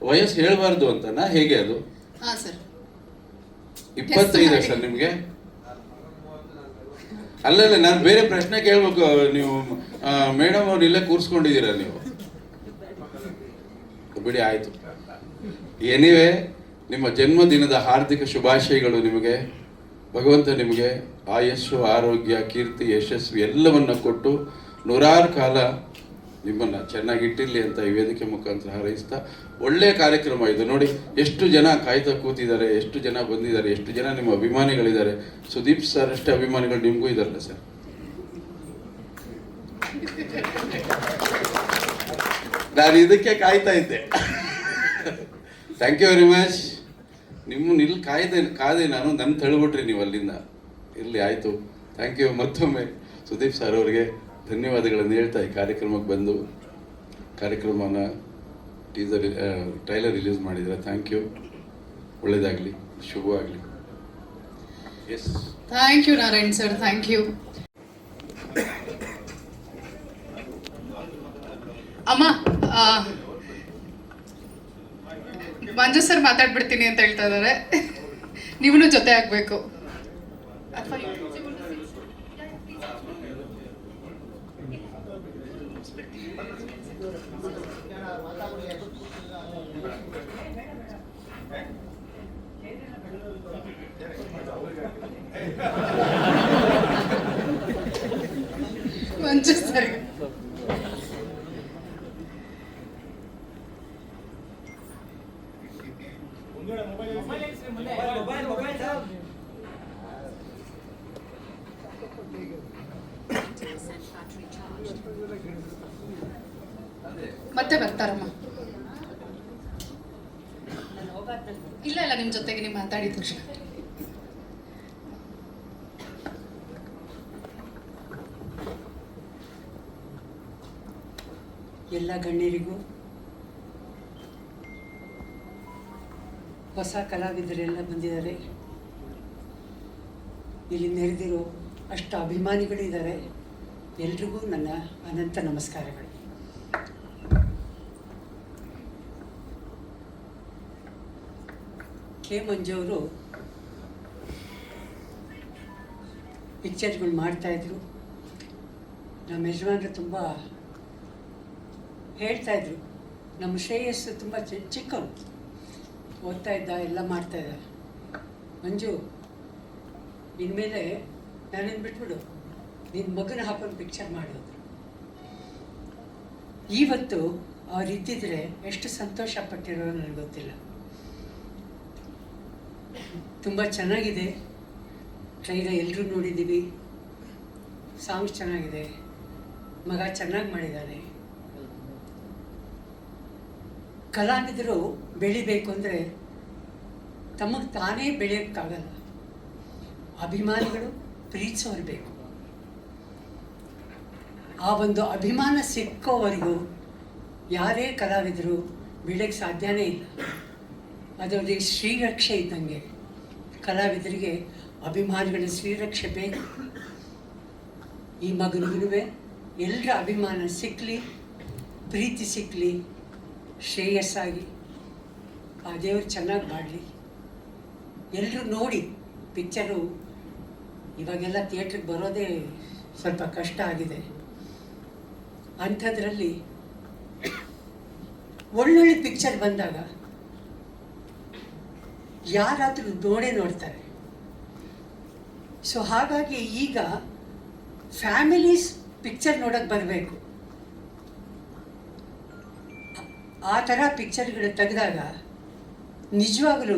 ವಯಸ್ಸು ಹೇಳಬಾರ್ದು ಅಂತನಾ ಹೇಗೆ? ಅದು ಹಾ ಸರ್ 25 ಸರ್ ನಿಮಗೆ? ಅಲ್ಲಲ್ಲ, ನಾನು ಬೇರೆ ಪ್ರಶ್ನೆ ಕೇಳ್ಬೇಕು. ನೀವು ಮೇಡಮ್ ಅವ್ರು ಇಲ್ಲೇ ಕೂರಿಸ್ಕೊಂಡಿದ್ದೀರಾ ನೀವು? ಬಿಡಿ, ಆಯ್ತು. ಎನಿವೆ, ನಿಮ್ಮ ಜನ್ಮದಿನದ ಹಾರ್ದಿಕ ಶುಭಾಶಯಗಳು ನಿಮಗೆ. ಭಗವಂತ ನಿಮಗೆ ಆಯಸ್ಸು, ಆರೋಗ್ಯ, ಕೀರ್ತಿ, ಯಶಸ್ವಿ ಎಲ್ಲವನ್ನ ಕೊಟ್ಟು ನೂರಾರು ಕಾಲ ನಿಮ್ಮನ್ನು ಚೆನ್ನಾಗಿಟ್ಟಿರಲಿ ಅಂತ ಈ ವೇದಿಕೆ ಮುಖಾಂತರ ಹಾರೈಸ್ತಾ, ಒಳ್ಳೆಯ ಕಾರ್ಯಕ್ರಮ ಇದು. ನೋಡಿ ಎಷ್ಟು ಜನ ಕಾಯ್ತಾ ಕೂತಿದ್ದಾರೆ, ಎಷ್ಟು ಜನ ಬಂದಿದ್ದಾರೆ, ಎಷ್ಟು ಜನ ನಿಮ್ಮ ಅಭಿಮಾನಿಗಳಿದ್ದಾರೆ. ಸುದೀಪ್ ಸರ್ ಅಷ್ಟೇ ಅಭಿಮಾನಿಗಳು ನಿಮಗೂ ಇದಾರಲ್ಲ ಸರ್? ನಾನು ಇದಕ್ಕೆ ಕಾಯ್ತಾ ಇದ್ದೆ. Thank you very much. ನಿಮ್ಮನ್ನು ಇಲ್ಲಿ ಕಾದೆ ನಾನು, ನನ್ನ ತಳ್ಬಿಟ್ರಿ ನೀವು ಅಲ್ಲಿಂದ. ಇರಲಿ, ಆಯಿತು. Thank you. ಮತ್ತೊಮ್ಮೆ ಸುದೀಪ್ ಸರ್ ಅವರಿಗೆ ಧನ್ಯವಾದಗಳನ್ನು ಹೇಳ್ತಾ ಈ ಕಾರ್ಯಕ್ರಮಕ್ಕೆ ಬಂದು ಕಾರ್ಯಕ್ರಮನ ಟ್ರೈಲರ್ ರಿಲೀಸ್ ಮಾಡಿದರೆ ಥ್ಯಾಂಕ್ ಯು. ಒಳ್ಳೆಯದಾಗಲಿ, ಶುಭವಾಗಲಿ. Yes, thank you Narayan sir, thank you. ಅಮ್ಮ, ಮಂಜು ಸರ್ ಮಾತಾಡ್ಬಿಡ್ತೀನಿ ಅಂತ ಹೇಳ್ತಾ ಇದ್ದಾರೆ. ನೀವು ಜೊತೆ ಆಗ್ಬೇಕು. ಮಂಜು ಸರ್ battery charged. ಮತ್ತೆ ಬರ್ತಾರಮ್ಮ. ಇಲ್ಲ ಇಲ್ಲ, ನಿಮ್ಮ ಜೊತೆಗೆ ನೀವು ಮಾತಾಡಿದ ತಕ್ಷಣ. ಎಲ್ಲ ಗಣ್ಯರಿಗೂ, ಹೊಸ ಕಲಾವಿದರೆಲ್ಲ ಬಂದಿದ್ದಾರೆ, ಇಲ್ಲಿ ನೆರೆದಿರೋ ಅಷ್ಟು ಅಭಿಮಾನಿಗಳಿದ್ದಾರೆ, ಎಲ್ರಿಗೂ ನನ್ನ ಅನಂತ ನಮಸ್ಕಾರಗಳು. ಕೆ ಮಂಜು ಅವರು ಪಿಕ್ಚರ್ಗಳು ಮಾಡ್ತಾಯಿದ್ರು. ನಮ್ಮ ಯಜಮಾನರು ತುಂಬ ಹೇಳ್ತಾಯಿದ್ರು, ನಮ್ಮ ಶ್ರೇಯಸ್ಸು ತುಂಬ ಚಿಕ್ಕವನು, ಓದ್ತಾ ಇದ್ದ, ಎಲ್ಲ ಮಾಡ್ತಾಯಿದ್ದ. ಮಂಜು, ಇನ್ಮೇಲೆ ನನ್ನನ್ನು ಬಿಟ್ಬಿಡು, ನಿನ್ನ ಮಗನ ಹಾಕೊಂಡು ಪಿಕ್ಚರ್ ಮಾಡೋದು. ಇವತ್ತು ಅವರಿದ್ದಿದ್ರೆ ಎಷ್ಟು ಸಂತೋಷ ಪಟ್ಟಿರೋ ನನಗೆ ಗೊತ್ತಿಲ್ಲ. ತುಂಬ ಚೆನ್ನಾಗಿದೆ ಟ್ರೈಲರ್, ಎಲ್ಲರೂ ನೋಡಿದ್ದೀವಿ. ಸಾಂಗ್ಸ್ ಚೆನ್ನಾಗಿದೆ, ಮಗ ಚೆನ್ನಾಗಿ ಮಾಡಿದ್ದಾನೆ. ಕಲಾವಿದರು ಬೆಳಿಬೇಕು ಅಂದರೆ ತಮಗೆ ತಾನೇ ಬೆಳೆಯೋಕ್ಕಾಗಲ್ಲ, ಅಭಿಮಾನಿಗಳು ಪ್ರೀತಿಸೋರು ಬೇಕು. ಆ ಒಂದು ಅಭಿಮಾನ ಸಿಕ್ಕೋವರೆಗೂ ಯಾರೇ ಕಲಾವಿದರು ಬೆಳೆಯೋಕ್ಕೆ ಸಾಧ್ಯನೇ ಇಲ್ಲ. ಅದರಲ್ಲಿ ಶ್ರೀರಕ್ಷೆ ಇದ್ದಂಗೆ ಕಲಾವಿದರಿಗೆ ಅಭಿಮಾನಿಗಳ ಶ್ರೀರಕ್ಷೆ ಬೇಕು. ಈ ಮಗನಿಗೂ ಎಲ್ಲರ ಅಭಿಮಾನ ಸಿಕ್ಕಲಿ, ಪ್ರೀತಿ ಸಿಕ್ಕಲಿ, ಶ್ರೇಯಸ್ಸಾಗಿ ಆ ದೇವರು ಚೆನ್ನಾಗಿ ಮಾಡಲಿ. ಎಲ್ಲರೂ ನೋಡಿ ಪಿಕ್ಚರು. ಇವಾಗೆಲ್ಲ ಥಿಯೇಟ್ರಿಗೆ ಬರೋದೇ ಸ್ವಲ್ಪ ಕಷ್ಟ ಆಗಿದೆ. ಅಂಥದ್ರಲ್ಲಿ ಒಳ್ಳೊಳ್ಳೆ ಪಿಕ್ಚರ್ ಬಂದಾಗ ಯಾರಾದರೂ ನೋಡ್ತಾರೆ. ಸೊ ಹಾಗಾಗಿ ಈಗ ಫ್ಯಾಮಿಲೀಸ್ ಪಿಕ್ಚರ್ ನೋಡೋಕ್ಕೆ ಬರಬೇಕು. ಆ ಥರ ಪಿಕ್ಚರ್ಗಳು ತೆಗೆದಾಗ ನಿಜವಾಗಲೂ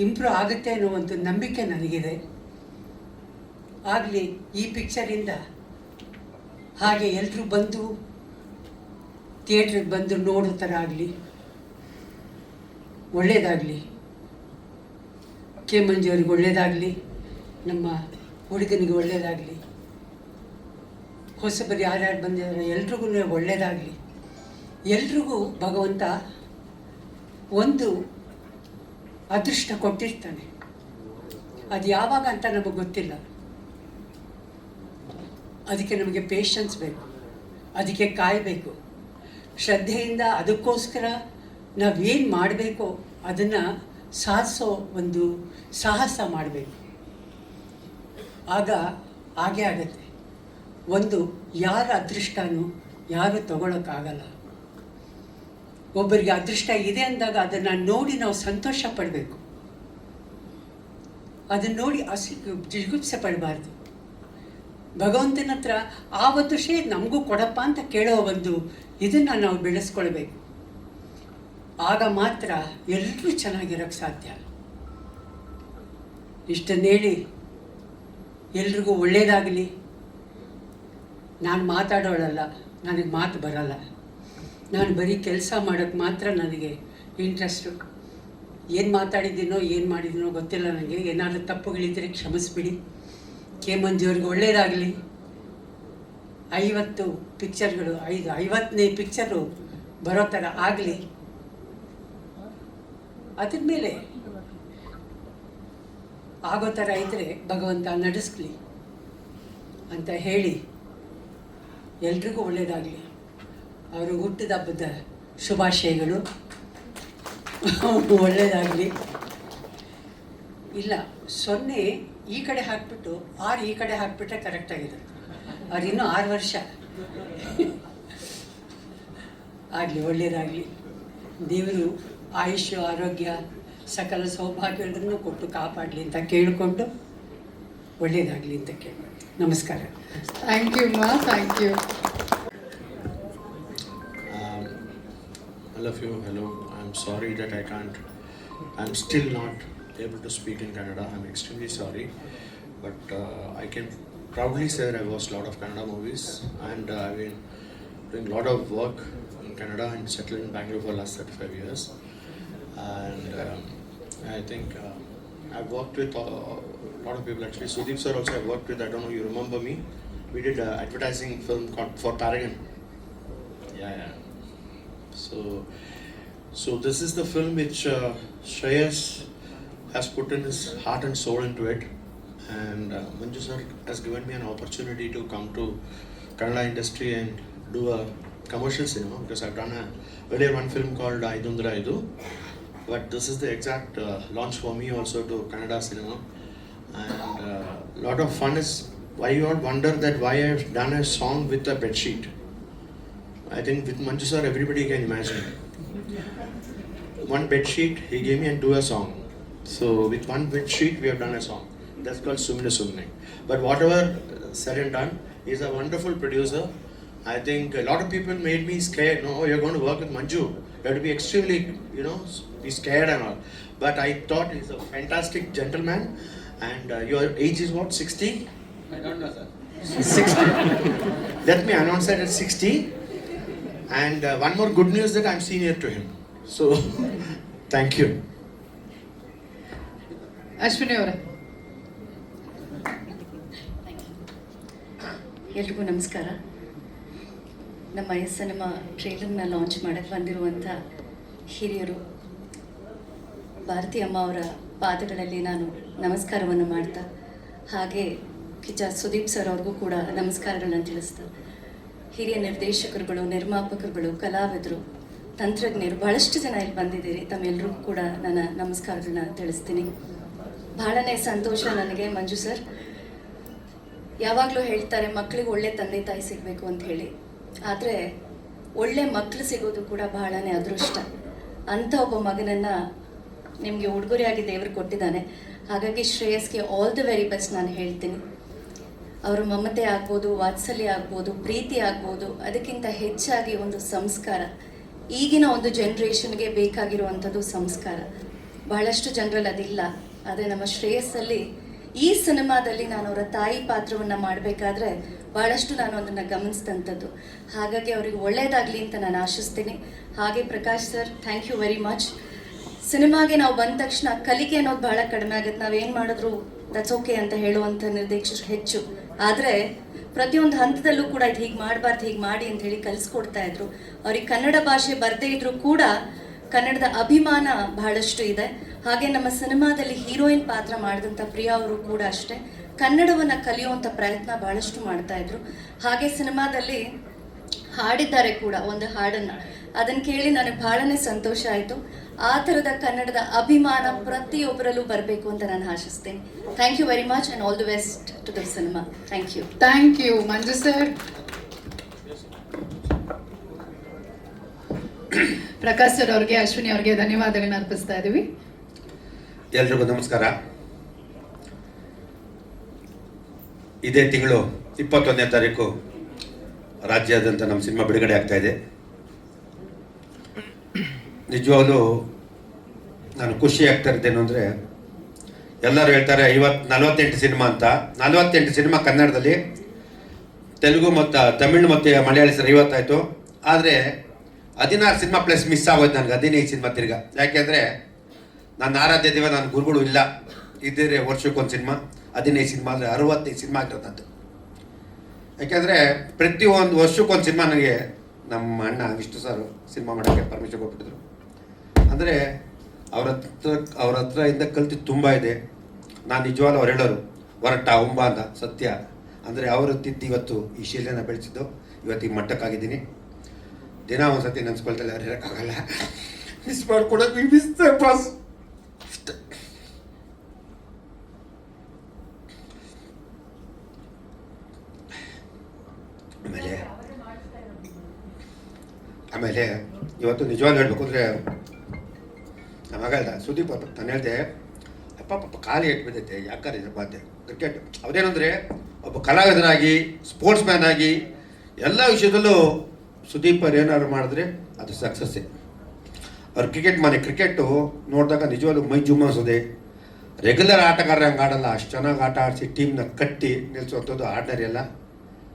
ಇಂಪ್ರೂವ್ ಆಗುತ್ತೆ ಅನ್ನೋ ಒಂದು ನಂಬಿಕೆ ನನಗಿದೆ. ಆಗಲಿ ಈ ಪಿಕ್ಚರಿಂದ ಹಾಗೆ ಎಲ್ಲರೂ ಬಂದು ಥಿಯೇಟ್ರಿಗೆ ಬಂದು ನೋಡೋ ಥರ ಆಗಲಿ, ಒಳ್ಳೆಯದಾಗಲಿ. ಕೆ ಮಂಜು ಅವ್ರಿಗೆ ಒಳ್ಳೆಯದಾಗಲಿ, ನಮ್ಮ ಹುಡುಗನಿಗೆ ಒಳ್ಳೆಯದಾಗಲಿ, ಹೊಸಬರು ಯಾರ್ಯಾರು ಬಂದಿದ್ದಾರೆ ಎಲ್ರಿಗೂ ಒಳ್ಳೆಯದಾಗಲಿ. ಎಲ್ರಿಗೂ ಭಗವಂತ ಒಂದು ಅದೃಷ್ಟ ಕೊಟ್ಟಿರ್ತಾನೆ. ಅದು ಯಾವಾಗ ಅಂತ ನಮಗೆ ಗೊತ್ತಿಲ್ಲ. ಅದಕ್ಕೆ ನಮಗೆ ಪೇಷನ್ಸ್ ಬೇಕು, ಅದಕ್ಕೆ ಕಾಯಬೇಕು, ಶ್ರದ್ಧೆಯಿಂದ ಅದಕ್ಕೋಸ್ಕರ ನಾವೇನು ಮಾಡಬೇಕೋ ಅದನ್ನು ಸಾಧಿಸೋ ಒಂದು ಸಾಹಸ ಮಾಡಬೇಕು. ಆಗ ಹಾಗೇ ಆಗತ್ತೆ. ಒಂದು ಯಾರ ಅದೃಷ್ಟನೂ ಯಾರು ತಗೊಳ್ಳೋಕ್ಕಾಗಲ್ಲ. ಒಬ್ಬರಿಗೆ ಅದೃಷ್ಟ ಇದೆ ಅಂದಾಗ ಅದನ್ನು ನೋಡಿ ನಾವು ಸಂತೋಷ ಪಡಬೇಕು. ಅದನ್ನು ನೋಡಿ ಜಿಗುಪ್ಸೆ ಪಡಬಾರ್ದು. ಭಗವಂತನ ಹತ್ರ ಆ ಅದೃಷ್ಟ ನಮಗೂ ಕೊಡಪ್ಪ ಅಂತ ಕೇಳೋ ಒಂದು ಇದನ್ನು ನಾವು ಬೆಳೆಸ್ಕೊಳ್ಬೇಕು. ಆಗ ಮಾತ್ರ ಎಲ್ಲರೂ ಚೆನ್ನಾಗಿರೋಕ್ಕೆ ಸಾಧ್ಯ. ಇಷ್ಟನ್ನೇಳಿ ಎಲ್ರಿಗೂ ಒಳ್ಳೆಯದಾಗಲಿ. ನಾನು ಮಾತಾಡೋಳಲ್ಲ, ನನಗೆ ಮಾತು ಬರಲ್ಲ. ನಾನು ಬರೀ ಕೆಲಸ ಮಾಡೋಕ್ಕೆ ಮಾತ್ರ ನನಗೆ ಇಂಟ್ರೆಸ್ಟು. ಏನು ಮಾತಾಡಿದ್ದೀನೋ ಏನು ಮಾಡಿದ್ದೀನೋ ಗೊತ್ತಿಲ್ಲ ನನಗೆ. ಏನಾದರೂ ತಪ್ಪುಗಳಿದ್ದರೆ ಕ್ಷಮಿಸ್ಬಿಡಿ. ಕೆ ಮಂಜು ಅವ್ರಿಗೆ ಒಳ್ಳೆಯದಾಗಲಿ. 50 ಪಿಕ್ಚರ್ಗಳು 50ನೇ ಪಿಕ್ಚರು ಬರೋ ಥರ ಆಗಲಿ. ಅದ್ರ ಮೇಲೆ ಆಗೋ ಥರ ಇದ್ದರೆ ಭಗವಂತ ನಡೆಸ್ಲಿ ಅಂತ ಹೇಳಿ ಎಲ್ರಿಗೂ ಒಳ್ಳೆಯದಾಗಲಿ. ಅವರು ಹುಟ್ಟಿದ ಹಬ್ಬದ ಶುಭಾಶಯಗಳು. ಒಳ್ಳೆಯದಾಗಲಿ. ಇಲ್ಲ 0 ಈ ಕಡೆ ಹಾಕ್ಬಿಟ್ಟು 6 ಈ ಕಡೆ ಹಾಕ್ಬಿಟ್ರೆ ಕರೆಕ್ಟಾಗಿದೆ. ಅವ್ರು ಇನ್ನೂ 6 ವರ್ಷ ಆಗಲಿ, ಒಳ್ಳೆಯದಾಗಲಿ. ದೇವರು ಆಯುಷ್ಯ, ಆರೋಗ್ಯ, ಸಕಲ ಸೌಭಾಗ್ಯಗಳನ್ನು ಕೊಟ್ಟು ಕಾಪಾಡಲಿ ಅಂತ ಕೇಳಿಕೊಂಡು ಒಳ್ಳೆಯದಾಗಲಿ ಅಂತ ಕೇಳಿ ನಮಸ್ಕಾರ. ಥ್ಯಾಂಕ್ ಯು ಮಾ, thank you. All of you, hello. I'm sorry that I'm still not able to speak in Kannada. I'm extremely sorry. But I can proudly say that I've watched a lot of Kannada movies and I've been doing a lot of work in Canada and settled in Bangalore for the last 35 years. And I think I've worked with a lot of people actually. Sudeep sir also I worked with, I don't know, you remember me? We did an advertising film for Paragon. Yeah. So this is the film which Shreyas has put in his heart and soul into it. And Manju sir has given me an opportunity to come to Kannada industry and do a commercial cinema, because I've done earlier one film called Aidundra Aidu, but this is the exact launch for me also to Kannada cinema. And a lot of fun is, why you all wonder that why I've done a song with a bedsheet. I think with Manju sir everybody can imagine. One bedsheet he gave me and do a song. So with one bedsheet we have done a song. That's called Sumne Sumne. But whatever said and done, he's a wonderful producer. I think a lot of people made me scared. No, you're going to work with Manju. You have to be extremely, be scared and all. But I thought he's a fantastic gentleman. And your age is what, 60? I don't know, sir. 60. Let me announce that at 60. And one more good news that I'm senior to him. So, thank you. Ashwini ಅವರೇ. ಎಲ್ರಿಗೂ ನಮಸ್ಕಾರ. ನಮ್ಮ ಈ cinema ಟ್ರೇಲರ್ನ launch ಮಾಡಕ್ಕೆ ಬಂದಿರುವಂಥ ಹಿರಿಯರು, ಭಾರತಿ ಅಮ್ಮ ಅವರ ಪಾದಗಳಲ್ಲಿ ನಾನು ನಮಸ್ಕಾರವನ್ನು ಮಾಡ್ತಾ, ಹಾಗೆ ಕಿಚ್ಚ ಸುದೀಪ್ ಸರ್ ಅವ್ರಿಗೂ ಕೂಡ ನಮಸ್ಕಾರಗಳನ್ನು ತಿಳಿಸ್ತಾ, ಹಿರಿಯ ನಿರ್ದೇಶಕರುಗಳು, ನಿರ್ಮಾಪಕರುಗಳು, ಕಲಾವಿದರು, ತಂತ್ರಜ್ಞರು, ಭಾಳಷ್ಟು ಜನ ಇಲ್ಲಿ ಬಂದಿದ್ದೀರಿ. ತಮ್ಮೆಲ್ಲರಿಗೂ ಕೂಡ ನನ್ನ ನಮಸ್ಕಾರಗಳನ್ನ ತಿಳಿಸ್ತೀನಿ. ಭಾಳನೇ ಸಂತೋಷ ನನಗೆ. ಮಂಜು ಸರ್ ಯಾವಾಗಲೂ ಹೇಳ್ತಾರೆ ಮಕ್ಕಳಿಗೆ ಒಳ್ಳೆ ತಂದೆ ತಾಯಿ ಸಿಗಬೇಕು ಅಂತ ಹೇಳಿ, ಆದರೆ ಒಳ್ಳೆ ಮಕ್ಕಳು ಸಿಗೋದು ಕೂಡ ಬಹಳನೇ ಅದೃಷ್ಟ. ಅಂಥ ಒಬ್ಬ ಮಗನನ್ನು ನಿಮಗೆ ಉಡುಗೊರೆಯಾಗಿ ದೇವರು ಕೊಟ್ಟಿದ್ದಾನೆ. ಹಾಗಾಗಿ ಶ್ರೇಯಸ್ಗೆ ಆಲ್ ದಿ ವೆರಿ ಬೆಸ್ಟ್ ನಾನು ಹೇಳ್ತೀನಿ. ಅವರು ಮಮತೆ ಆಗ್ಬೋದು, ವಾತ್ಸಲ್ಯ ಆಗ್ಬೋದು, ಪ್ರೀತಿ ಆಗ್ಬೋದು, ಅದಕ್ಕಿಂತ ಹೆಚ್ಚಾಗಿ ಒಂದು ಸಂಸ್ಕಾರ. ಈಗಿನ ಒಂದು ಜನ್ರೇಷನ್ಗೆ ಬೇಕಾಗಿರುವಂಥದ್ದು ಸಂಸ್ಕಾರ. ಬಹಳಷ್ಟು ಜನರಲ್ಲಿ ಅದಿಲ್ಲ. ಆದರೆ ನಮ್ಮ ಶ್ರೇಯಸ್ಸಲ್ಲಿ ಈ ಸಿನಿಮಾದಲ್ಲಿ ನಾನು ಅವರ ತಾಯಿ ಪಾತ್ರವನ್ನು ಮಾಡಬೇಕಾದ್ರೆ ಭಾಳಷ್ಟು ನಾನು ಅದನ್ನು ಗಮನಿಸಿದಂಥದ್ದು. ಹಾಗಾಗಿ ಅವರಿಗೆ ಒಳ್ಳೆಯದಾಗಲಿ ಅಂತ ನಾನು ಆಶಿಸ್ತೀನಿ. ಹಾಗೆ Prakash sir, thank you very much. ಸಿನಿಮಾಗೆ ನಾವು ಬಂದ ತಕ್ಷಣ ಕಲಿಕೆ ಅನ್ನೋದು ಭಾಳ ಕಡಿಮೆ ಆಗುತ್ತೆ. ನಾವೇನು ಮಾಡಿದ್ರು ದಟ್ಸ್ ಓಕೆ ಅಂತ ಹೇಳುವಂಥ ನಿರ್ದೇಶಕರು ಹೆಚ್ಚು. ಆದರೆ ಪ್ರತಿಯೊಂದು ಹಂತದಲ್ಲೂ ಕೂಡ ಇದು ಹೀಗೆ ಮಾಡಬಾರ್ದು, ಹೀಗೆ ಮಾಡಿ ಅಂತ ಹೇಳಿ ಕಲಿಸ್ಕೊಡ್ತಾ ಇದ್ರು. ಅವ್ರಿಗೆ ಕನ್ನಡ ಭಾಷೆ ಬರದೇ ಇದ್ರೂ ಕೂಡ ಕನ್ನಡದ ಅಭಿಮಾನ ಬಹಳಷ್ಟು ಇದೆ. ಹಾಗೆ ನಮ್ಮ ಸಿನಿಮಾದಲ್ಲಿ ಹೀರೋಯಿನ್ ಪಾತ್ರ ಮಾಡಿದಂಥ ಪ್ರಿಯಾ ಅವರು ಕೂಡ ಅಷ್ಟೇ ಕನ್ನಡವನ್ನು ಕಲಿಯುವಂಥ ಪ್ರಯತ್ನ ಬಹಳಷ್ಟು ಮಾಡ್ತಾ ಇದ್ರು. ಹಾಗೆ ಸಿನಿಮಾದಲ್ಲಿ ಹಾಡಿದ್ದಾರೆ ಕೂಡ ಒಂದು ಹಾಡನ್ನು, ಅದನ್ನು ಕೇಳಿ ನನಗೆ ಬಹಳನೇ ಸಂತೋಷ ಆಯಿತು. ಆ ಥರದ ಕನ್ನಡದ ಅಭಿಮಾನ ಪ್ರತಿಯೊಬ್ಬರಲ್ಲೂ ಬರಬೇಕು ಅಂತ ನಾನು ಆಶಿಸ್ತೇನೆ. Thank you very much and all the best to the cinema. Thank you. Thank you Manju sir. Prakash sir ಅವ್ರಿಗೆ, ಅಶ್ವಿನಿ ಅವ್ರಿಗೆ ಧನ್ಯವಾದಗಳನ್ನ ಅರ್ಪಿಸ್ತಾ ಇದ್ದೀವಿ. ಎಲ್ರಿಗೂ ನಮಸ್ಕಾರ. ಇದೇ ತಿಂಗಳು 21ನೇ ತಾರೀಕು ರಾಜ್ಯಾದ್ಯಂತ ನಮ್ಮ ಸಿನಿಮಾ ಬಿಡುಗಡೆ ಆಗ್ತಾ ಇದೆ. ನಿಜವಾಗ್ಲೂ ನಾನು ಖುಷಿ ಆಗ್ತಾ ಇದ್ದೇನು ಅಂದರೆ, ಎಲ್ಲರೂ ಹೇಳ್ತಾರೆ 48 ಸಿನಿಮಾ ಅಂತ. 48 ಸಿನಿಮಾ ಕನ್ನಡದಲ್ಲಿ, ತೆಲುಗು ಮತ್ತು ತಮಿಳು ಮತ್ತು ಮಲಯಾಳಿ ಸರ್ 50 ಆಯಿತು. ಆದರೆ 16 ಸಿನಿಮಾ ಪ್ಲಸ್ ಮಿಸ್ ಆಗೋಯ್ತು ನನಗೆ. 15 ಸಿನಿಮಾ ತಿರ್ಗ. ಯಾಕೆಂದರೆ ನನ್ನ ಆರಾಧ್ಯ ದೇವ, ನನ್ನ ಗುರುಗಳು ಇಲ್ಲ. ಇದ್ದರೆ ವರ್ಷಕ್ಕೊಂದು ಸಿನಿಮಾ, 15 ಸಿನಿಮಾ ಅಂದರೆ 65 ಸಿನಿಮಾ ಆಗಿರೋದಂತೆ. ಯಾಕೆಂದರೆ ಪ್ರತಿಯೊಂದು ವರ್ಷಕ್ಕೊಂದು ಸಿನಿಮಾ ನನಗೆ ನಮ್ಮ ಅಣ್ಣ ವಿಷ್ಣು ಸರ್ ಸಿನಿಮಾ ಮಾಡೋಕ್ಕೆ ಪರ್ಮಿಷನ್ ಕೊಟ್ಬಿಟ್ಟಿದ್ರು. ಅಂದರೆ ಅವ್ರ ಹತ್ರ ಇಂದ ಕಲ್ತಿದ್ದು ತುಂಬ ಇದೆ. ನಾನು ನಿಜವಾಗ್ಲೂ ಅವ್ರು ಹೇಳೋರು ಹೊರಟ ಉಂಬ ಅಂತ ಸತ್ಯ. ಅಂದರೆ ಅವರು ತಿದ್ದು ಇವತ್ತು ಈ ಶೀಲೆನ ಬೆಳೆಸಿದ್ದು, ಇವತ್ತು ಈ ಮಟ್ಟಕ್ಕಾಗಿದ್ದೀನಿ. ದಿನ ಒಂದು ಸತಿ ನೆನೆಸ್ಕೊಳ್ತಲ್ಲ, ಯಾರು ಇರೋಕ್ಕಾಗಲ್ಲ. ಮಿಸ್ ಮಾಡ್ಕೊಡೋಕೆ ಮಿಸ್ ಬಾಸ್. ಆಮೇಲೆ ಇವತ್ತು ನಿಜವಾಗ್ಲೂ ಹೇಳಬೇಕು ಅಂದರೆ, ನಮ್ಮ ಮಗ ಇಲ್ಲ ಸುದೀಪ್ ಅವ್ರು, ನಾನು ಹೇಳಿದೆ ಅಪ್ಪ ಪಾಪ ಖಾಲಿ ಇಟ್ಬಿದ್ದೈತೆ ಯಾಕಾರೆ ಬಾಧ್ಯ ಕ್ರಿಕೆಟ್. ಅವರೇನೆಂದರೆ ಒಬ್ಬ ಕಲಾವಿದನಾಗಿ, ಸ್ಪೋರ್ಟ್ಸ್ ಮ್ಯಾನ್ ಆಗಿ ಎಲ್ಲ ವಿಷಯದಲ್ಲೂ ಸುದೀಪ್ ಅವ್ರು ಏನಾದ್ರು ಮಾಡಿದ್ರೆ ಅದು ಸಕ್ಸಸ್ಸೇ. ಅವ್ರು ಕ್ರಿಕೆಟು ನೋಡಿದಾಗ ನಿಜವಾಗ್ಲೂ ಮೈ ಜುಮ್ಮಿಸೋದೆ. ರೆಗ್ಯುಲರ್ ಆಟಗಾರರು ಹಂಗೆ ಆಡಲ್ಲ, ಅಷ್ಟು ಚೆನ್ನಾಗಿ ಆಟ ಆಡಿಸಿ ಟೀಮ್ನ ಕಟ್ಟಿ ನಿಲ್ಲಿಸುವಂಥದ್ದು ಆರ್ಡಿನರಿ ಅಲ್ಲ.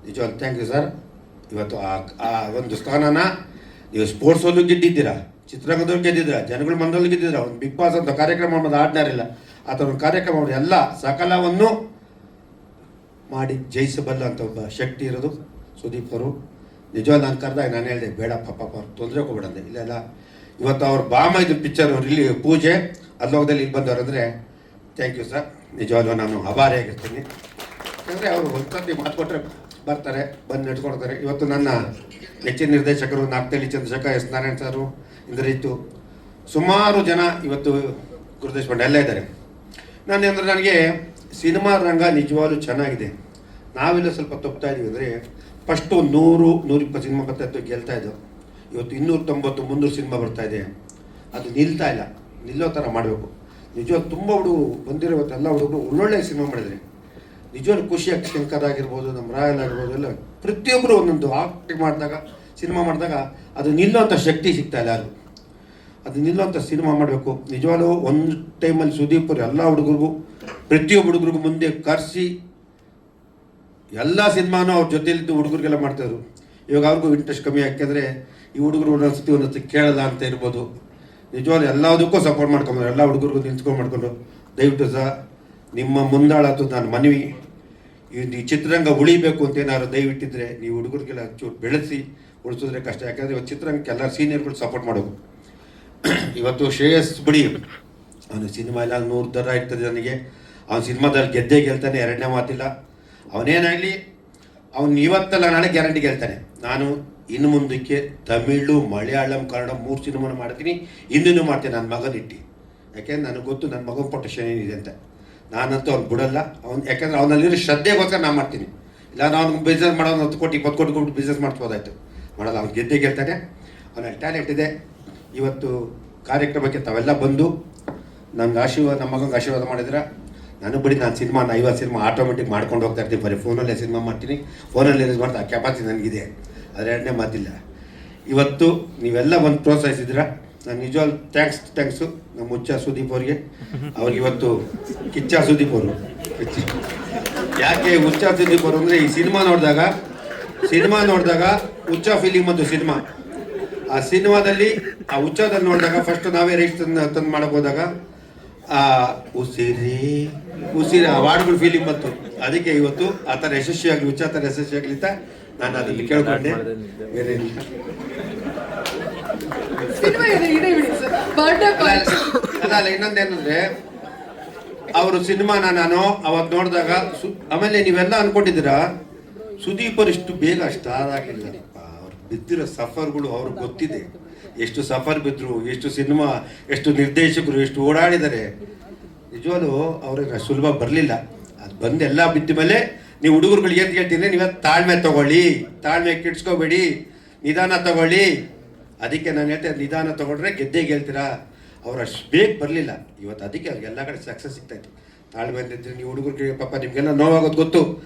ನಿಜವಾಗ್ಲೂ ಥ್ಯಾಂಕ್ ಯು ಸರ್. ಇವತ್ತು ಆ ಒಂದು ಸ್ಥಾನನ ನೀವು ಸ್ಪೋರ್ಟ್ಸಲ್ಲೂ ಗೆದ್ದಿದ್ದೀರಾ, ಚಿತ್ರರಂಗದಲ್ಲೂ ಗೆದ್ದಿದ್ದೀರಾ, ಜನಗಳ ಮನದಲ್ಲೂ ಗೆದ್ದಿದ್ದೀರಾ. ಒಂದು ಬಿಗ್ ಬಾಸ್ ಅಂತ ಕಾರ್ಯಕ್ರಮ ಮಾಡೋದು ಆಡ್ನಾರಿಲ್ಲ, ಆ ಥರ ಒಂದು ಕಾರ್ಯಕ್ರಮ ಮಾಡಿ ಎಲ್ಲ ಸಕಲವನ್ನು ಮಾಡಿ ಜಯಿಸಬಲ್ಲ ಅಂತ ಒಬ್ಬ ಶಕ್ತಿ ಇರೋದು ಸುದೀಪ್ ಅವರು. ನಿಜವಾಗ ನಾನು ಕರೆದಾಗ ನಾನು ಹೇಳಿದೆ ಬೇಡ ಪಾಪ ಅವ್ರು ತೊಂದರೆ ಹೋಗ್ಬಿಡಂದೆ. ಇಲ್ಲೆಲ್ಲ ಇವತ್ತು ಅವ್ರ ಬಾಮ ಇದು ಪಿಕ್ಚರ್ ಇಲ್ಲಿ ಪೂಜೆ ಅಲ್ಲೋಗದಲ್ಲಿ ಇಲ್ಲಿ ಬಂದವರು ಅಂದರೆ ಥ್ಯಾಂಕ್ ಯು ಸರ್, ನಿಜವಾಗ್ಲೂ ನಾನು ಆಭಾರಿಯಾಗಿರ್ತೀನಿ. ಯಾಕಂದರೆ ಅವರು ಒಂದ್ಸತಿ ಮಾತು ಕೊಟ್ಟರೆ ಬರ್ತಾರೆ, ಬಂದು ನಡ್ಕೊಡ್ತಾರೆ. ಇವತ್ತು ನನ್ನ ನೆಚ್ಚಿನ ನಿರ್ದೇಶಕರು ನಾಗ್ತಳ್ಳಿ ಚಂದ್ರಶೇಖರ್, ಎಸ್ ನಾರಾಯಣ್ ಸರು, ಇಂದ್ರಜಿತ್ತು, ಸುಮಾರು ಜನ ಇವತ್ತು ಗುರುದೇಶ್ ಪಂಡೆ ಎಲ್ಲ ಇದ್ದಾರೆ. ಅಂದರೆ ನನಗೆ ಸಿನಿಮಾ ರಂಗ ನಿಜವಾಗ್ಲೂ ಚೆನ್ನಾಗಿದೆ. ನಾವೆಲ್ಲ ಸ್ವಲ್ಪ ತಪ್ತಾ ಇದ್ದೀವಿ ಅಂದರೆ ಫಸ್ಟು 100-120 ಸಿನಿಮಾ ಬರ್ತಾಯಿತ್ತು, ಗೆಲ್ತಾ ಇದ್ದವು. ಇವತ್ತು 290-300 ಸಿನಿಮಾ ಬರ್ತಾಯಿದೆ. ಅದು ನಿಲ್ತಾ ಇಲ್ಲ, ನಿಲ್ಲೋ ಥರ ಮಾಡಬೇಕು. ನಿಜವಾಗ್ ತುಂಬ ಹುಡುಗರು ಬಂದಿರೋ ಇವತ್ತೆಲ್ಲ ಹುಡುಗರು ಒಳ್ಳೊಳ್ಳೆ ಸಿನಿಮಾ ಮಾಡಿದ್ರಿ. ನಿಜವಾಗ್ಲೂ ಖುಷಿ ಆಗ್ತದೆ. ಶಂಕರ್ ಆಗಿರ್ಬೋದು, ನಮ್ಮ ರಾಯಲ್ ಆಗಿರ್ಬೋದು, ಎಲ್ಲ ಪ್ರತಿಯೊಬ್ಬರು ಒಂದೊಂದು ಆಕ್ಟಿಂಗ್ ಮಾಡಿದಾಗ, ಸಿನಿಮಾ ಮಾಡಿದಾಗ ಅದು ನಿಲ್ಲೋಂಥ ಶಕ್ತಿ ಸಿಗ್ತಾ ಇಲ್ಲ. ಅದು ನಿಲ್ಲೋಂಥ ಸಿನಿಮಾ ಮಾಡಬೇಕು. ನಿಜವಾಗ್ಲೂ ಒಂದು ಟೈಮಲ್ಲಿ ಸುದೀಪ್ ಅವರು ಎಲ್ಲ ಹುಡುಗರಿಗೂ, ಪ್ರತಿಯೊಬ್ಬ ಹುಡುಗರಿಗೂ ಮುಂದೆ ಕರೆಸಿ ಎಲ್ಲ ಸಿನಿಮಾನೂ ಅವ್ರ ಜೊತೆಲಿದ್ದು ಹುಡುಗರಿಗೆಲ್ಲ ಮಾಡ್ತಾಯಿದ್ರು. ಇವಾಗ ಅವ್ರಿಗೂ ಇಂಟ್ರೆಸ್ಟ್ ಕಮ್ಮಿ, ಯಾಕೆಂದರೆ ಈ ಹುಡುಗರು ಒಂದೊಂದ್ಸತಿ ಕೇಳಲ್ಲ ಅಂತ ಇರ್ಬೋದು. ನಿಜವಾಗ್ಲೂ ಎಲ್ಲದಕ್ಕೂ ಸಪೋರ್ಟ್ ಮಾಡ್ಕೊಂಡ್ರು, ಎಲ್ಲ ಹುಡುಗರಿಗೂ ನಿಂತ್ಕೊಂಡು ಮಾಡ್ಕೊಂಡು. ದಯವಿಟ್ಟು ಸಹ ನಿಮ್ಮ ಮುಂದಾಳತ್ತು ನಾನು ಮನವಿ, ಈ ಚಿತ್ರರಂಗ ಉಳಿಬೇಕು ಅಂತ ಏನಾದ್ರು ದಯವಿಟ್ಟಿದ್ರೆ ನೀವು ಹುಡುಗರಿಗೆಲ್ಲ ಚೂರು ಬೆಳೆಸಿ ಉಳಿಸಿದ್ರೆ ಕಷ್ಟ. ಯಾಕಂದರೆ ಇವತ್ತು ಚಿತ್ರರಂಗಕ್ಕೆ ಎಲ್ಲ ಸೀನಿಯರ್ಗಳು ಸಪೋರ್ಟ್ ಮಾಡೋದು. ಇವತ್ತು ಶ್ರೇಯಸ್ ಬಿಡಿ, ಅವನು ಸಿನಿಮಾ ಎಲ್ಲ 100 ದರ ಇರ್ತದೆ ನನಗೆ. ಅವನ ಸಿನಿಮಾದಲ್ಲಿ ಗೆದ್ದೇ ಗೆಲ್ತಾನೆ, ಎರಡನೇ ಮಾತಿಲ್ಲ. ಅವನೇನಾಗಲಿ ಅವನು ಇವತ್ತಲ್ಲ ನಾಳೆ ಗ್ಯಾರಂಟಿ ಗೆಲ್ತಾನೆ. ನಾನು ಇನ್ನು ಮುಂದಕ್ಕೆ ತಮಿಳು, ಮಲಯಾಳಂ, ಕನ್ನಡ 3 ಸಿನಿಮಾನ ಮಾಡ್ತೀನಿ, ಇನ್ನೂ ಮಾಡ್ತೀನಿ ನನ್ನ ಮಗನಿಟ್ಟು. ಯಾಕೆಂದ್ರೆ ನನಗೆ ಗೊತ್ತು ನನ್ನ ಮಗನ ಪೊಟೆನ್ಷಿಯಲ್ ಏನಿದೆ ಅಂತ. ನಾನಂತೂ ಅವ್ನು ಬಿಡಲ್ಲ. ಯಾಕೆಂದ್ರೆ ಅವನಲ್ಲಿರೋ ಶ್ರದ್ಧೆಗೋಸ್ಕರ ನಾನು ಮಾಡ್ತೀನಿ. ಇಲ್ಲ ನಾನು ಬಿಸ್ನೆಸ್ ಮಾಡೋದು 10 ಕೋಟಿ 20 ಕೋಟಿ ಕೊಟ್ಟು ಬಿಸ್ನೆಸ್ ಮಾಡ್ಬೋದಾಯ್ತು, ಮಾಡಲ್ಲ. ಅವ್ನು ಗೆದ್ದೇ ಗೆಲ್ತಾನೆ, ಅವನಲ್ಲಿ ಟ್ಯಾಲೆಂಟ್ ಇದೆ. ಇವತ್ತು ಕಾರ್ಯಕ್ರಮಕ್ಕೆ ತಾವೆಲ್ಲ ಬಂದು ನಂಗೆ ಆಶೀರ್ವಾದ, ನಮ್ಮ ಮಗಂಗೆ ಆಶೀರ್ವಾದ ಮಾಡಿದ್ರೆ ನಾನು ಬಿಡಿ, ನಾನು 50 ಸಿನಿಮಾ ಆಟೋಮೆಟಿಕ್ ಮಾಡ್ಕೊಂಡು ಹೋಗ್ತಾ ಇರ್ತೀನಿ. ಬರೀ ಫೋನಲ್ಲೇ ಸಿನಿಮಾ ಮಾಡ್ತೀನಿ, ಫೋನಲ್ಲಿ ರಿಲೀಸ್ ಮಾಡ್ತಾ ಆ ಕೆಪಾಸಿಟಿ ನನಗಿದೆ, ಅದು ಎರಡನೇ ಮಾತಿಲ್ಲ. ಇವತ್ತು ನೀವೆಲ್ಲ ಒಂದು ಪ್ರೋತ್ಸಾಹಿಸಿದ್ರ, ನಾನು ನಿಜವಾಗ್ಲೂ ಥ್ಯಾಂಕ್ಸು ನಮ್ಮ ಹುಚ್ಚ ಸುದೀಪ್ ಅವ್ರಿಗೆ. ಅವ್ರಿಗೆ ಇವತ್ತು ಕಿಚ್ಚ ಸುದೀಪ್ ಅವರು. ಯಾಕೆ ಹುಚ್ಚ ಸುದೀಪ್ ಅವರು ಅಂದರೆ ಈ ಸಿನಿಮಾ ನೋಡಿದಾಗ ಹುಚ್ಚ ಫಿಲಿಮ್ ಒಂದು ಸಿನಿಮಾ, ಆ ಸಿನಿಮಾದಲ್ಲಿ ಆ ಹುಚ್ಚದಲ್ಲಿ ನೋಡಿದಾಗ ಫಸ್ಟ್ ನಾವೇ ರೈಟ್ ತಂದು ಮಾಡಕ್ಕೆ ಹೋದಾಗ ಉಸಿರಿ ಆ ವಾರ್ಡ್ಗಳು ಫೀಲಿಂಗ್ ಬಂತು. ಅದಕ್ಕೆ ಇವತ್ತು ಆ ಥರ ಯಶಸ್ವಿಯಾಗಲಿ, ಹುಚ್ಚ ಥರ ಯಶಸ್ವಿಯಾಗಲಿ ಅಂತ ನಾನು ಅದರಲ್ಲಿ ಕೇಳ್ಕೊಂಡೆ. ಬೇರೆ ಅಲ್ಲ ಇನ್ನೊಂದೇನಂದ್ರೆ ಅವರು ಸಿನಿಮಾನ ನಾನು ಅವತ್ತು ನೋಡಿದಾಗ ಆಮೇಲೆ ನೀವೆಲ್ಲ ಅನ್ಕೊಂಡಿದ್ದೀರಾ ಸುದೀಪ್ ಅವರು ಇಷ್ಟು ಬೇಗ ಸ್ಟಾರ್ ಆಗಲಿಲ್ಲ. ಅವ್ರು ಬಿದ್ದಿರೋ ಸಫರ್ಗಳು ಅವ್ರಿಗೆ ಗೊತ್ತಿದೆ. ಎಷ್ಟು ಸಫರ್ ಬಿದ್ದರು, ಎಷ್ಟು ಸಿನಿಮಾ, ಎಷ್ಟು ನಿರ್ದೇಶಕರು, ಎಷ್ಟು ಓಡಾಡಿದ್ದಾರೆ. ನಿಜವಾಗ್ಲೂ ಅವ್ರಿಗೆ ಸುಲಭ ಬರಲಿಲ್ಲ. ಅದು ಬಂದು ಎಲ್ಲ ಬಿದ್ದ ಮೇಲೆ ನೀವು ಹುಡುಗರುಗಳಿಗೆ ಏನು ಕೇಳ್ತೀನಿ, ನೀವೇ ತಾಳ್ಮೆ ತಗೊಳ್ಳಿ, ತಾಳ್ಮೆ ಕೆಡ್ಸ್ಕೋಬೇಡಿ, ನಿಧಾನ ತಗೊಳ್ಳಿ. ಅದಕ್ಕೆ ನಾನು ಹೇಳ್ತೇನೆ, ನಿಧಾನ ತಗೊಂಡ್ರೆ ಗೆದ್ದೇ ಗೆಲ್ತೀರಾ. ಅವ್ರು ಅಷ್ಟು ಬೇಗ ಬರಲಿಲ್ಲ. ಇವತ್ತು ಅದಕ್ಕೆ ಅವ್ರಿಗೆ ಎಲ್ಲ ಕಡೆ ಸಕ್ಸಸ್ ಸಿಗ್ತಾಯಿತ್ತು. ತಾಳ್ಮೆ ಅಂತಿದ್ರೆ ನೀವು ಹುಡುಗರಿಗೆ ಪಾಪ ನಿಮಗೆಲ್ಲ ನೋವಾಗೋದು ಗೊತ್ತು.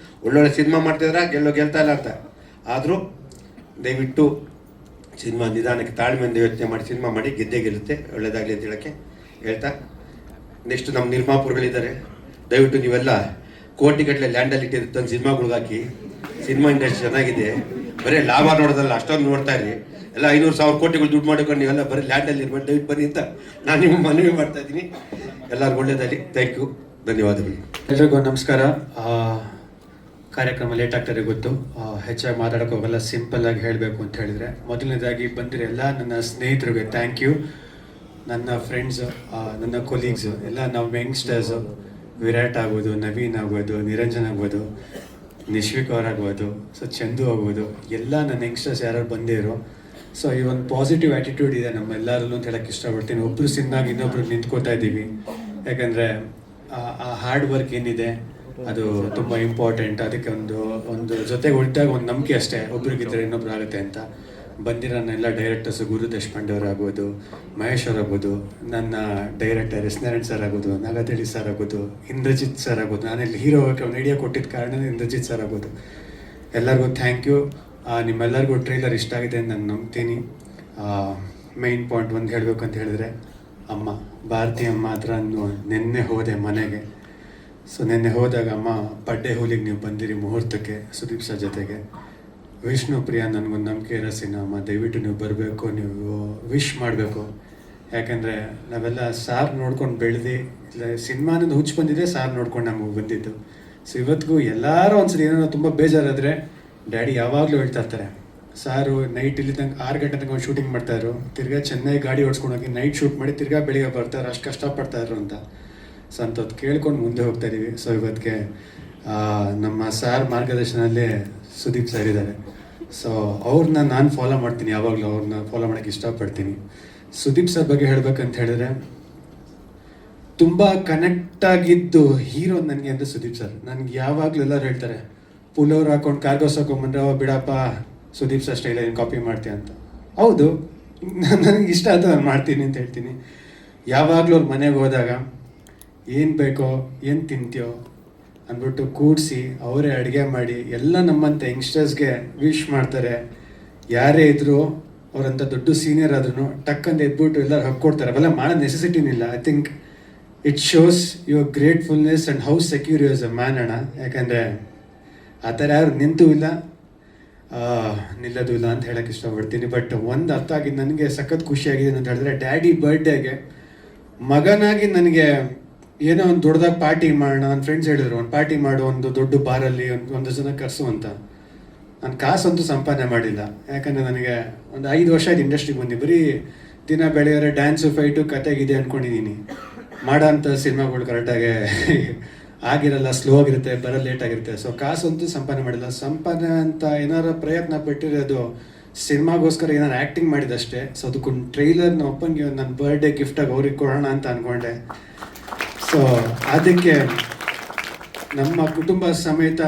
ಒಳ್ಳೊಳ್ಳೆ ಸಿನಿಮಾ ಮಾಡ್ತಿದ್ರ ಗೆಲ್ತಾ ಇಲ್ಲ ಅಂತ. ಆದರೂ ದಯವಿಟ್ಟು ಸಿನಿಮಾ ನಿಧಾನಕ್ಕೆ ತಾಳ್ಮೆಯಿಂದ ಯೋಚನೆ ಮಾಡಿ ಸಿನಿಮಾ ಮಾಡಿ, ಗೆದ್ದೇ ಗೆಲ್ಲುತ್ತೆ, ಒಳ್ಳೇದಾಗಲಿ ಅಂತ ಹೇಳೋಕ್ಕೆ ಹೇಳ್ತಾ, ನೆಕ್ಸ್ಟ್ ನಮ್ಮ ನಿರ್ಮಾಪಕರುಗಳಿದ್ದಾರೆ. ದಯವಿಟ್ಟು ನೀವೆಲ್ಲ ಕೋಟಿಗಟ್ಟಲೆ ಲ್ಯಾಂಡಲ್ಲಿ ಇಟ್ಟಿದ್ದು ತಂದು ಸಿನಿಮಾಗಳಿಗೆ ಹಾಕಿ. ಸಿನಿಮಾ ಇಂಡಸ್ಟ್ರಿ ಚೆನ್ನಾಗಿದೆ, ಬರೀ ಲಾಭ ನೋಡೋದಲ್ಲ, ಅಷ್ಟೊಂದು ನೋಡ್ತಾ ಇರಿ. ಎಲ್ಲ 500,000 ಕೋಟಿಗಳು ದುಡ್ಡು ಮಾಡಿಕೊಂಡು ನೀವೆಲ್ಲ ಬರೀ ಲ್ಯಾಂಡಲ್ಲಿ ಇರ್ಬೇಕು, ದಯವಿಟ್ಟು ಬನ್ನಿ ಅಂತ ನಾನು ನಿಮ್ಮ ಮನವಿ ಮಾಡ್ತಾ ಇದ್ದೀನಿ. ಎಲ್ಲರಿಗೂ ಒಳ್ಳೇದಾಗಲಿ. ಥ್ಯಾಂಕ್ ಯು, ಧನ್ಯವಾದಗಳು. ಎಲ್ರಿಗೂ ನಮಸ್ಕಾರ. ಕಾರ್ಯಕ್ರಮ ಲೇಟ್ ಆಗ್ತಾರೆ ಗೊತ್ತು, ಹೆಚ್ಚಾಗಿ ಮಾತಾಡೋಕೆ ಹೋಗಲ್ಲ. ಸಿಂಪಲ್ಲಾಗಿ ಹೇಳಬೇಕು ಅಂತ ಹೇಳಿದರೆ, ಮೊದಲನೇದಾಗಿ ಬಂದಿರೋ ಎಲ್ಲ ನನ್ನ ಸ್ನೇಹಿತರಿಗೆ ಥ್ಯಾಂಕ್ ಯು. ನನ್ನ ಫ್ರೆಂಡ್ಸು, ನನ್ನ ಕೊಲೀಗ್ಸು ಎಲ್ಲ, ನಾವು ಯಂಗ್ಸ್ಟರ್ಸು, ವಿರಾಟ್ ಆಗ್ಬೋದು, ನವೀನ್ ಆಗ್ಬೋದು, ನಿರಂಜನ್ ಆಗ್ಬೋದು, ನಿಶ್ವಿಕ್ ಅವರಾಗ್ಬೋದು, ಸೊ ಚಂದು ಆಗ್ಬೋದು, ಎಲ್ಲ ನನ್ನ ಯಂಗ್ಸ್ಟರ್ಸ್ ಯಾರು ಬಂದಿರೋ. ಸೊ ಈ ಒಂದು ಪಾಸಿಟಿವ್ ಆ್ಯಟಿಟ್ಯೂಡ್ ಇದೆ ನಮ್ಮೆಲ್ಲರಲ್ಲೂ ಅಂತ ಹೇಳೋಕ್ಕೆ ಇಷ್ಟಪಡ್ತೀನಿ. ಒಬ್ಬರು ಸಿನ್ನಾಗಿ ಇನ್ನೊಬ್ರು ನಿಂತ್ಕೋತಾ ಇದ್ದೀವಿ. ಯಾಕಂದರೆ ಆ ಹಾರ್ಡ್ ವರ್ಕ್ ಏನಿದೆ ಅದು ತುಂಬ ಇಂಪಾರ್ಟೆಂಟ್. ಅದಕ್ಕೆ ಒಂದು ಜೊತೆಗೆ ಉಳಿದಾಗ ಒಂದು ನಂಬಿಕೆ ಅಷ್ಟೇ, ಒಬ್ರಿಗಿದ್ರೆ ಇನ್ನೊಬ್ರು ಆಗುತ್ತೆ ಅಂತ. ಬಂದಿರೋ ಎಲ್ಲ ಡೈರೆಕ್ಟರ್ಸು, ಗುರು ದೇಶಪಾಂಡೆ ಅವರಾಗ್ಬೋದು, ಮಹೇಶ್ ಅವರಾಗ್ಬೋದು, ನನ್ನ ಡೈರೆಕ್ಟರ್ ಎಸ್ ನಾರಾಯಣ್ ಸರ್ ಆಗ್ಬೋದು, ನಾಗತಿಳಿ ಸರ್ ಆಗ್ಬೋದು, ಇಂದ್ರಜಿತ್ ಸರ್ ಆಗ್ಬೋದು. ನಾನಿಲ್ಲಿ ಹೀರೋ ಹೋಗೋಕ್ಕೆ ಒಂದು ಐಡಿಯಾ ಕೊಟ್ಟಿದ್ದ ಕಾರಣ ಇಂದ್ರಜಿತ್ ಸರ್ ಆಗ್ಬೋದು. ಎಲ್ಲರಿಗೂ ಥ್ಯಾಂಕ್ ಯು. ನಿಮ್ಮೆಲ್ಲರಿಗೂ ಟ್ರೈಲರ್ ಇಷ್ಟ ಆಗಿದೆ ಅಂತ ನಾನು ನಂಬ್ತೀನಿ. ಮೈನ್ ಪಾಯಿಂಟ್ ಒಂದು ಹೇಳಬೇಕು ಅಂತ ಹೇಳಿದ್ರೆ, ಅಮ್ಮ ಭಾರತಿ ಅಮ್ಮ ಹತ್ರ ನಿನ್ನೆ ಹೋದೆ ಮನೆಗೆ. ಸೊ ನಿನ್ನೆ ಹೋದಾಗ ಅಮ್ಮ, ಬರ್ಡೇ ಹೋಲಿಗೆ ನೀವು ಬಂದಿರಿ ಮುಹೂರ್ತಕ್ಕೆ ಸುದೀಪ್ ಸರ್ ಜೊತೆಗೆ. ವಿಷ್ಣು ಪ್ರಿಯ ನನಗೊಂದು ನಂಬಿಕೆ ಇರೋ ಸಿನಿಮಾ, ದಯವಿಟ್ಟು ನೀವು ಬರಬೇಕು, ನೀವು ವಿಶ್ ಮಾಡಬೇಕು. ಯಾಕಂದರೆ ನಾವೆಲ್ಲ ಸಾರ್ ನೋಡ್ಕೊಂಡು ಬೆಳೆದು, ಇಲ್ಲ ಸಿನಿಮಾನದು ಹುಚ್ಚು ಬಂದಿದೆ, ಸಾರ್ ನೋಡ್ಕೊಂಡು ನಮಗೆ ಬಂದಿದ್ದು. ಸೊ ಇವತ್ತಿಗೂ ಎಲ್ಲರೂ ಒಂದ್ಸರಿ ಏನೋ ತುಂಬ ಬೇಜಾರಾದರೆ ಡ್ಯಾಡಿ ಯಾವಾಗಲೂ ಹೇಳ್ತಾ ಇರ್ತಾರೆ, ಸಾರು ನೈಟ್ ಇಲ್ಲಿ ತನಕ 6 ಗಂಟೆ ತನಕ ಶೂಟಿಂಗ್ ಮಾಡ್ತಾಯಿದ್ರು, ತಿರ್ಗಾ ಚೆನ್ನೈ ಗಾಡಿ ಓಡಿಸ್ಕೊಂಡು ಹೋಗಿ ನೈಟ್ ಶೂಟ್ ಮಾಡಿ ತಿರ್ಗಾ ಬೆಳಿಗ್ಗೆ ಬರ್ತಾರೆ, ಅಷ್ಟು ಕಷ್ಟಪಡ್ತಾಯಿದ್ರು ಅಂತ. ಸೊ ಅಂಥದ್ದು ಕೇಳ್ಕೊಂಡು ಮುಂದೆ ಹೋಗ್ತಾ ಇದ್ದೀವಿ. ಸೊ ಇವತ್ತಿಗೆ ನಮ್ಮ ಸಾರ್ ಮಾರ್ಗದರ್ಶನದಲ್ಲಿ ಸುದೀಪ್ ಸರ್ ಇದ್ದಾರೆ. ಸೊ ಅವ್ರನ್ನ ನಾನು ಫಾಲೋ ಮಾಡ್ತೀನಿ, ಯಾವಾಗಲೂ ಅವ್ರನ್ನ ಫಾಲೋ ಮಾಡೋಕ್ಕೆ ಇಷ್ಟಪಡ್ತೀನಿ. ಸುದೀಪ್ ಸರ್ ಬಗ್ಗೆ ಹೇಳ್ಬೇಕಂತ ಹೇಳಿದ್ರೆ, ತುಂಬ ಕನೆಕ್ಟ್ ಆಗಿದ್ದು ಹೀರೋ ನನಗೆ ಅಂದರೆ ಸುದೀಪ್ ಸರ್. ನನಗೆ ಯಾವಾಗಲೂ ಎಲ್ಲರೂ ಹೇಳ್ತಾರೆ, ಪುಲ್ಲೋರು ಹಾಕೊಂಡು ಕಾರ್ಗೋಸ್ ಹಾಕೊಂಡ್ಬಂದ್ರೆ ಬಿಡಪ್ಪ ಸುದೀಪ್ ಸರ್ ಸ್ಟೈಲ್ ಏನು ಕಾಪಿ ಮಾಡ್ತೀಯ ಅಂತ. ಹೌದು, ನನಗೆ ಇಷ್ಟ ಆದ ನಾನು ಮಾಡ್ತೀನಿ ಅಂತ ಹೇಳ್ತೀನಿ. ಯಾವಾಗಲೂ ಅವ್ರ ಮನೆಗೆ ಹೋದಾಗ ಏನು ಬೇಕೋ, ಏನು ತಿಂತೀಯೋ ಅಂದ್ಬಿಟ್ಟು ಕೂಡಿಸಿ ಅವರೇ ಅಡುಗೆ ಮಾಡಿ ಎಲ್ಲ ನಮ್ಮಂಥ ಯಂಗ್ಸ್ಟರ್ಸ್ಗೆ ವಿಶ್ ಮಾಡ್ತಾರೆ. ಯಾರೇ ಇದ್ದರೂ ಅವರಂಥ ದೊಡ್ಡ ಸೀನಿಯರ್ ಆದ್ರೂ ಟಕ್ಕಂತ ಎದ್ಬಿಟ್ಟು ಎಲ್ಲರೂ ಹಕ್ಕೊಡ್ತಾರೆ. ಅವೆಲ್ಲ ಮಾಡೋ ನೆಸೆಸಿಟಿನಿಲ್ಲ. I think it shows your gratefulness and how secure you as a man ಅಣ್ಣ. ಯಾಕಂದರೆ ಆ ಥರ ಯಾರು ನಿಂತೂ ಇಲ್ಲ, ನಿಲ್ಲೋದು ಇಲ್ಲ ಅಂತ ಹೇಳೋಕ್ಕೆ ಇಷ್ಟಪಡ್ತೀನಿ. ಬಟ್ ಒಂದು ಅರ್ಥ ಆಗಿದ್ದು ನನಗೆ ಸಖತ್ ಖುಷಿಯಾಗಿದೆ ಅಂತ ಹೇಳಿದ್ರೆ, ಡ್ಯಾಡಿ ಬರ್ಡೇಗೆ ಮಗನಾಗಿ ನನಗೆ ಏನೋ ಒಂದು ದೊಡ್ಡದಾಗಿ ಪಾರ್ಟಿ ಮಾಡೋಣ, ನನ್ನ ಫ್ರೆಂಡ್ಸ್ ಹೇಳಿದ್ರು ಒಂದು ಪಾರ್ಟಿ ಮಾಡು, ಒಂದು ದೊಡ್ಡ ಬಾರಲ್ಲಿ ಒಂದು ಜನ ಕರೆಸು ಅಂತ. ನಾನು ಕಾಸಂತೂ ಸಂಪಾದನೆ ಮಾಡಿಲ್ಲ, ಯಾಕಂದರೆ ನನಗೆ ಒಂದು 5 ವರ್ಷ ಆಯ್ತು ಇಂಡಸ್ಟ್ರಿಗೆ ಬಂದು. ಬರೀ ದಿನ ಬೆಳೆಯೋರೆ ಡ್ಯಾನ್ಸು ಫೈಟು ಕತೆಗಿದೆ ಅಂದ್ಕೊಂಡಿದ್ದೀನಿ. ಮಾಡೋ ಅಂಥ ಸಿನಿಮಾಗಳು ಕರೆಕ್ಟಾಗಿ ಆಗಿರಲ್ಲ, ಸ್ಲೋ ಆಗಿರುತ್ತೆ, ಬರೋದು ಲೇಟ್ ಆಗಿರುತ್ತೆ. ಸೊ ಕಾಸಂತೂ ಸಂಪಾದನೆ ಮಾಡಿಲ್ಲ. ಸಂಪಾದನೆ ಅಂತ ಏನಾರು ಪ್ರಯತ್ನ ಪಟ್ಟಿರೋದು ಸಿನಿಮಾಗೋಸ್ಕರ ಏನಾರು ಆ್ಯಕ್ಟಿಂಗ್ ಮಾಡಿದಷ್ಟೇ. ಸೊ ಅದಕ್ಕೊಂದು ಟ್ರೈಲರ್ ನಮ್ಮ ಅಪ್ಪನಿಗೆ ನನ್ನ ಬರ್ಡೇ ಗಿಫ್ಟಾಗಿ ಅವ್ರಿಗೆ ಕೊಡೋಣ ಅಂತ ಅಂದ್ಕೊಂಡೆ. ಸೊ ಅದಕ್ಕೆ ನಮ್ಮ ಕುಟುಂಬ ಸಮೇತ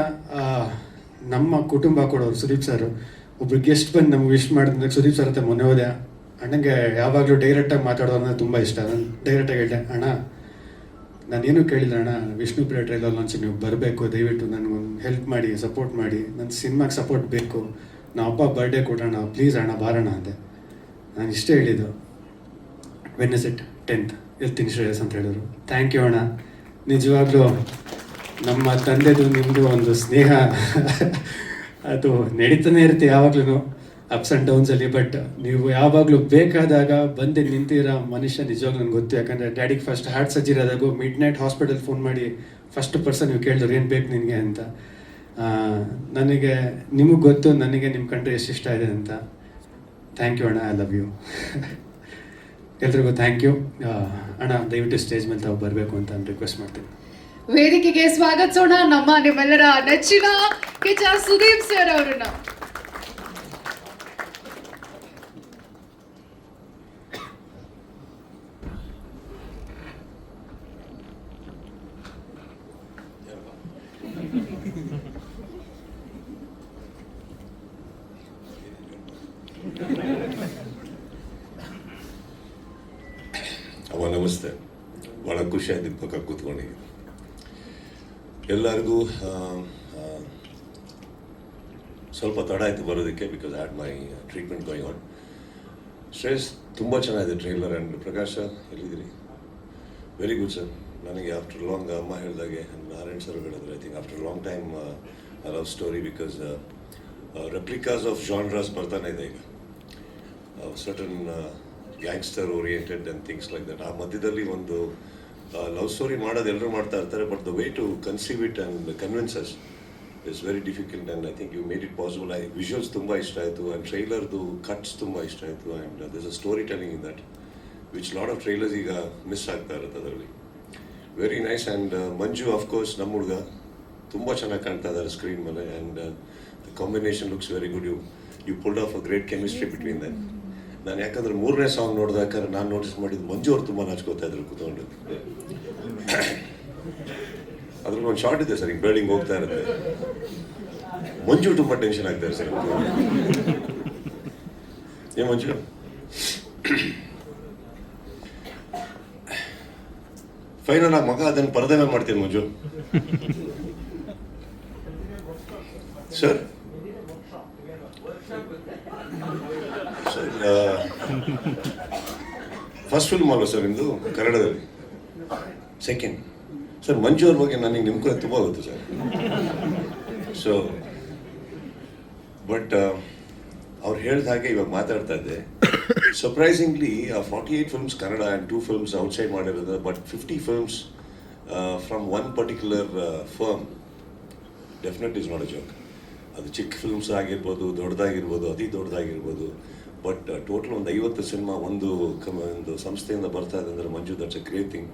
ನಮ್ಮ ಕುಟುಂಬ ಕೊಡೋರು ಸುದೀಪ್ ಸರ್ ಒಬ್ರು ಗೆಸ್ಟ್ ಬಂದು ನಮ್ಗೆ ವಿಶ್ ಮಾಡಿದ್ರೆ, ಸುದೀಪ್ ಸರ್ ಹತ್ರ ಮೊನ್ನೆ ಹೋದೆ. ಅಣ್ಣಂಗೆ ಯಾವಾಗಲೂ ಡೈರೆಕ್ಟಾಗಿ ಮಾತಾಡೋದನ್ನ ತುಂಬ ಇಷ್ಟ. ನಾನು ಡೈರೆಕ್ಟಾಗಿ ಹೇಳಿದೆ, ಅಣ್ಣ ನಾನೇನು ಕೇಳಿಲ್ಲ ಅಣ್ಣ, ವಿಷ್ಣು ಪ್ರಿಯ ಟ್ರೈಲರ್ ಲಾಂಚ್ ನೀವು ಬರಬೇಕು, ದಯವಿಟ್ಟು ನನಗೊಂದು ಹೆಲ್ಪ್ ಮಾಡಿ, ಸಪೋರ್ಟ್ ಮಾಡಿ, ನನ್ನ ಸಿನಿಮಾಗೆ ಸಪೋರ್ಟ್ ಬೇಕು, ನಾವು ಅಪ್ಪ ಬರ್ಡೇ ಕೊಡೋಣ ಪ್ಲೀಸ್ ಅಣ್ಣ ಬಾರೋಣ ಅಂದೆ. ನಾನು ಇಷ್ಟೇ ಹೇಳಿದ್ದು, ವೆನ್ನೆಸ್ 10th ಇರ್ತೀನಿ ಶ್ರೇಯಸ್ ಅಂತ ಹೇಳಿದ್ರು. ಥ್ಯಾಂಕ್ ಯು ಅಣ್ಣ. ನಿಜವಾಗ್ಲೂ ನಮ್ಮ ತಂದೆದು ನಿಮ್ಮದು ಒಂದು ಸ್ನೇಹ ಅದು ನಡೀತಾನೆ ಇರುತ್ತೆ ಯಾವಾಗ್ಲೂ, ಅಪ್ಸ್ ಆ್ಯಂಡ್ ಡೌನ್ಸಲ್ಲಿ. ಬಟ್ ನೀವು ಯಾವಾಗಲೂ ಬೇಕಾದಾಗ ಬಂದು ನಿಂತಿರೋ ಮನುಷ್ಯ ನಿಜವಾಗ್ಲೂ ನನಗೆ ಗೊತ್ತು. ಯಾಕಂದರೆ ಡ್ಯಾಡಿಗೆ ಫಸ್ಟ್ ಹಾರ್ಟ್ ಸರ್ಜರಿ ಆದಾಗೂ ಮಿಡ್ ನೈಟ್ ಹಾಸ್ಪಿಟಲ್ ಫೋನ್ ಮಾಡಿ ಫಸ್ಟ್ ಪರ್ಸನ್ ನೀವು ಕೇಳಿದ್ರು ಏನು ಬೇಕು ನಿನಗೆ ಅಂತ. ನನಗೆ ನಿಮಗೆ ಗೊತ್ತು ನನಗೆ ನಿಮ್ಮ ಕಂಡ್ರೆ ಎಷ್ಟು ಇಷ್ಟ ಇದೆ ಅಂತ. ಥ್ಯಾಂಕ್ ಯು ಅಣ್ಣ, ಐ ಲವ್ ಯು. ಎಲ್ರಿಗೂ ಥ್ಯಾಂಕ್ ಯು ಅಣ್ಣ. ದಯವಿಟ್ಟು ಸ್ಟೇಜ್ ಮೇಲೆ ತಾವು ಬರಬೇಕು ಅಂತ ನಾನು ರಿಕ್ವೆಸ್ಟ್ ಮಾಡ್ತೀನಿ. ವೇದಿಕೆಗೆ ಸ್ವಾಗತಿಸೋಣ ನಿಮ್ಮೆಲ್ಲರ ನೆಚ್ಚಿನ ಕಿಚ್ಚ ಸುದೀಪ್ ಸರ್ ಅವರನ್ನ. ಅವ ನಮಸ್ತೆ. ಭಾಳ ಖುಷಿ ಆಯ್ತು ಪಕ್ಕ ಕೂತ್ಕೊಂಡಿದ್ದೀನಿ. ಎಲ್ಲರಿಗೂ ಸ್ವಲ್ಪ ತಡ ಆಯಿತು ಬರೋದಕ್ಕೆ, because had my treatment going on. Shreyas ತುಂಬ ಚೆನ್ನಾಗಿದೆ ಟ್ರೈಲರ್. ಆ್ಯಂಡ್ ಪ್ರಕಾಶ್ ಸರ್ ಎಲ್ಲಿದ್ದೀರಿ? Very good sir. ನನಗೆ ಆಫ್ಟರ್ ಲಾಂಗ್ ಅಮ್ಮ ಹೇಳಿದಾಗೆ ನಾರಾಯಣ್ ಸರ್ ಹೇಳಿದ್ರೆ, I think after long time love story, because replicas of genres ಬರ್ತಾನೆ ಇದೆ ಈಗ. Certain gangster oriented and things like that. ಆ ಮಧ್ಯದಲ್ಲಿ ಒಂದು ಲವ್ ಸ್ಟೋರಿ ಮಾಡೋದು ಎಲ್ಲರೂ ಮಾಡ್ತಾ ಇರ್ತಾರೆ, but the way to conceive it and convince us is very difficult. And I think you made it possible. Visuals ತುಂಬ ಇಷ್ಟ ಆಯಿತು, ಆ್ಯಂಡ್ ಟ್ರೈಲರ್ದು ಕಟ್ಸ್ ತುಂಬ ಇಷ್ಟ ಆಯಿತು. And this a story telling in that which lot of trailers ಈಗ miss ಆಗ್ತಾ ಇರುತ್ತೆ ಅದರಲ್ಲಿ. Very nice. And Manju of course ನಮ್ಮ ಹುಡುಗ ತುಂಬ ಚೆನ್ನಾಗಿ ಕಾಣ್ತಾ ಇದ್ದಾರೆ ಸ್ಕ್ರೀನ್ ಮೇಲೆ. And the combination looks very good. You pulled off a great chemistry between them. ನಾನು ಯಾಕಂದ್ರೆ 3ನೇ ಸಾಂಗ್ ನೋಡಿದಾದ್ರೆ ನಾನು ನೋಟಿಸ್ ಮಾಡಿದ್ದು ಮಂಜು ಅವ್ರು ತುಂಬ ನಾಚ್ಕೋತಾ ಇದ್ರು ಕೂತ್ಕೊಂಡು. ಅದ್ರಲ್ಲಿ ಒಂದು ಶಾರ್ಟ್ ಇದೆ ಸರ್, ಈಗ ಬಿಲ್ಡಿಂಗ್ ಹೋಗ್ತಾ ಇರುತ್ತೆ, ಮಂಜು ತುಂಬ ಟೆನ್ಷನ್ ಆಗ್ತಾರೆ ಸರ್. ಏ ಮಂಜು, ಫೈನಲ್ ಆಗಿ ಮಗ ಅದನ್ನು ಪರದೆ ಮೇಲೆ ಮಾಡ್ತೀನಿ ಮಂಜು ಸರ್. ಫಸ್ಟ್ ಫಿಲ್ಮ್ ಅಲ್ವಾ ಸರ್ ನಿಮ್ಮದು ಕನ್ನಡದಲ್ಲಿ? Second sir. ಮಂಜು ಅವ್ರ ಬಗ್ಗೆ ನನಗೆ ನಿಮ್ಮ ಕೂಡ ತುಂಬ ಗೊತ್ತು ಸರ್. ಸೊ ಬಟ್ ಅವ್ರು ಹೇಳಿದ ಹಾಗೆ ಇವಾಗ ಮಾತಾಡ್ತಾ ಇದ್ದೆ, surprisingly 48 films Kannada and 2 films outside ಮಾಡಿರೋದು, but 50 films from one particular firm definite is not a joke. ಅದು ಚಿಕ್ಕ ಫಿಲ್ಮ್ಸ್ ಆಗಿರ್ಬೋದು, ದೊಡ್ಡದಾಗಿರ್ಬೋದು, ಅತಿ ದೊಡ್ಡದಾಗಿರ್ಬೋದು, ಬಟ್ ಟೋಟಲ್ ಒಂದು 50 ಸಿನಿಮಾ ಒಂದು ಸಂಸ್ಥೆಯಿಂದ ಬರ್ತಾ ಇದೆ ಅಂದರೆ Manju, that's a great thing.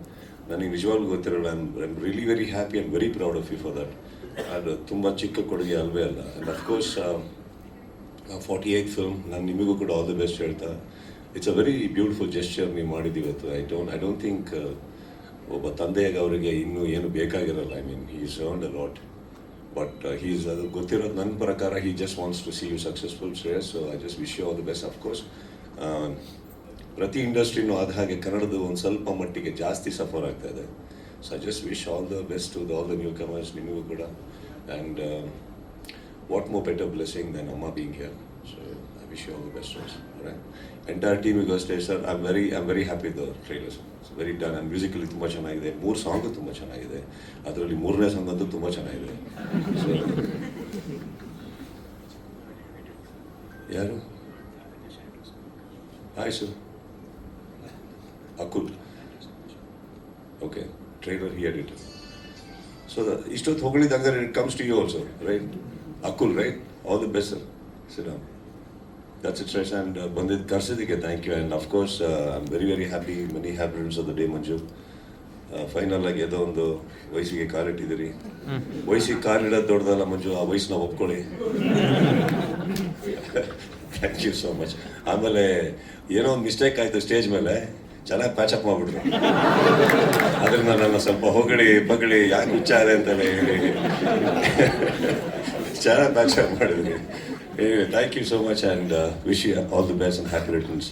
ನನಗೆ ನಿಜವಾಗ್ಲೂ ಗೊತ್ತಿರೋಲ್ಲ. I am really very happy and very proud of you for that. ಅದು ತುಂಬ ಚಿಕ್ಕ ಕೊಡುಗೆ ಅಲ್ವೇ ಅಲ್ಲ. ಆ್ಯಂಡ್ ಅಫ್ಕೋರ್ಸ್ 48th ಫಿಲ್ಮ್, ನಾನು ನಿಮಗೂ ಕೂಡ ಆಲ್ ದಿ ಬೆಸ್ಟ್ ಹೇಳ್ತಾ, it's a very beautiful gesture ನೀವು ಮಾಡಿದ್ದು ಇವತ್ತು. ಐ ಡೋಂಟ್ ಥಿಂಕ್ ಒಬ್ಬ ತಂದೆಯಾಗಿ ಅವರಿಗೆ ಇನ್ನೂ ಏನು ಬೇಕಾಗಿರಲ್ಲ. I mean he is earned a lot, but he's ಅದು ಗೊತ್ತಿರೋದು ನನ್ನ ಪ್ರಕಾರ he just wants to see you successful Shreyas. So I just wish you all the best. Of course ಪ್ರತಿ ಇಂಡಸ್ಟ್ರಿನೂ ಆದ ಹಾಗೆ ಕನ್ನಡದ ಒಂದು ಸ್ವಲ್ಪ ಮಟ್ಟಿಗೆ ಜಾಸ್ತಿ ಸಫರ್ ಆಗ್ತಾ ಇದೆ. So I just wish all the best to all the newcomers, ನಿಮಗೂ ಕೂಡ. And what more better blessing than ಅಮ್ಮ being here. So I wish you all the best. Entire ಟೀಮಿಗೆ ಅಷ್ಟೇ sir. I am very happy the trailers. Very done. And musically ತುಂಬ ಚೆನ್ನಾಗಿದೆ. 3 song ತುಂಬ ಚೆನ್ನಾಗಿದೆ. ಅದರಲ್ಲಿ 3ನೇ ಸಾಂಗ್ ಅಂತೂ ತುಂಬ ಚೆನ್ನಾಗಿದೆ. ಸೊ ಯಾರು hi sir Akul. Okay, trailer hear it. So ಇಷ್ಟೊತ್ತು ಹೊಗಳಿದಂಗೆ it comes to you also, right? Akul, right? All the best sir. Siram, that's it, Shresh. And ಬಂದಿದ್ದು ಕರ್ಸಿದ್ದಕ್ಕೆ thank you. And of course I am very happy. Many happy returns of the day Manju. Final ಆಗಿ ಏನೋ ಒಂದು ವಯಸ್ಸಿಗೆ ಕಾಲಿಟ್ಟಿದ್ದೀರಿ. ವಯಸ್ಸಿಗೆ ಕಾಲಿಡೋದು ದೊಡ್ಡದಲ್ಲ ಮಂಜು, ಆ ವಯಸ್ಸನ್ನ ಒಪ್ಕೊಳ್ಳಿ. Thank you so much. ಆಮೇಲೆ ಏನೋ ಒಂದು ಮಿಸ್ಟೇಕ್ ಆಯಿತು ಸ್ಟೇಜ್ ಮೇಲೆ, ಚೆನ್ನಾಗಿ ಪ್ಯಾಚಪ್ ಮಾಡಿಬಿಟ್ರು. ಅದರಿಂದ ನನ್ನ ಸ್ವಲ್ಪ ಪಗಳಿ ಯಾಕೆ ವಿಚಾರ ಅಂತೆಲ್ಲ ಹೇಳಿ ಚೆನ್ನಾಗಿ ಪ್ಯಾಚಪ್ ಮಾಡಿದ್ರಿ. Anyway, thank you so much and wish you all the best and happy returns.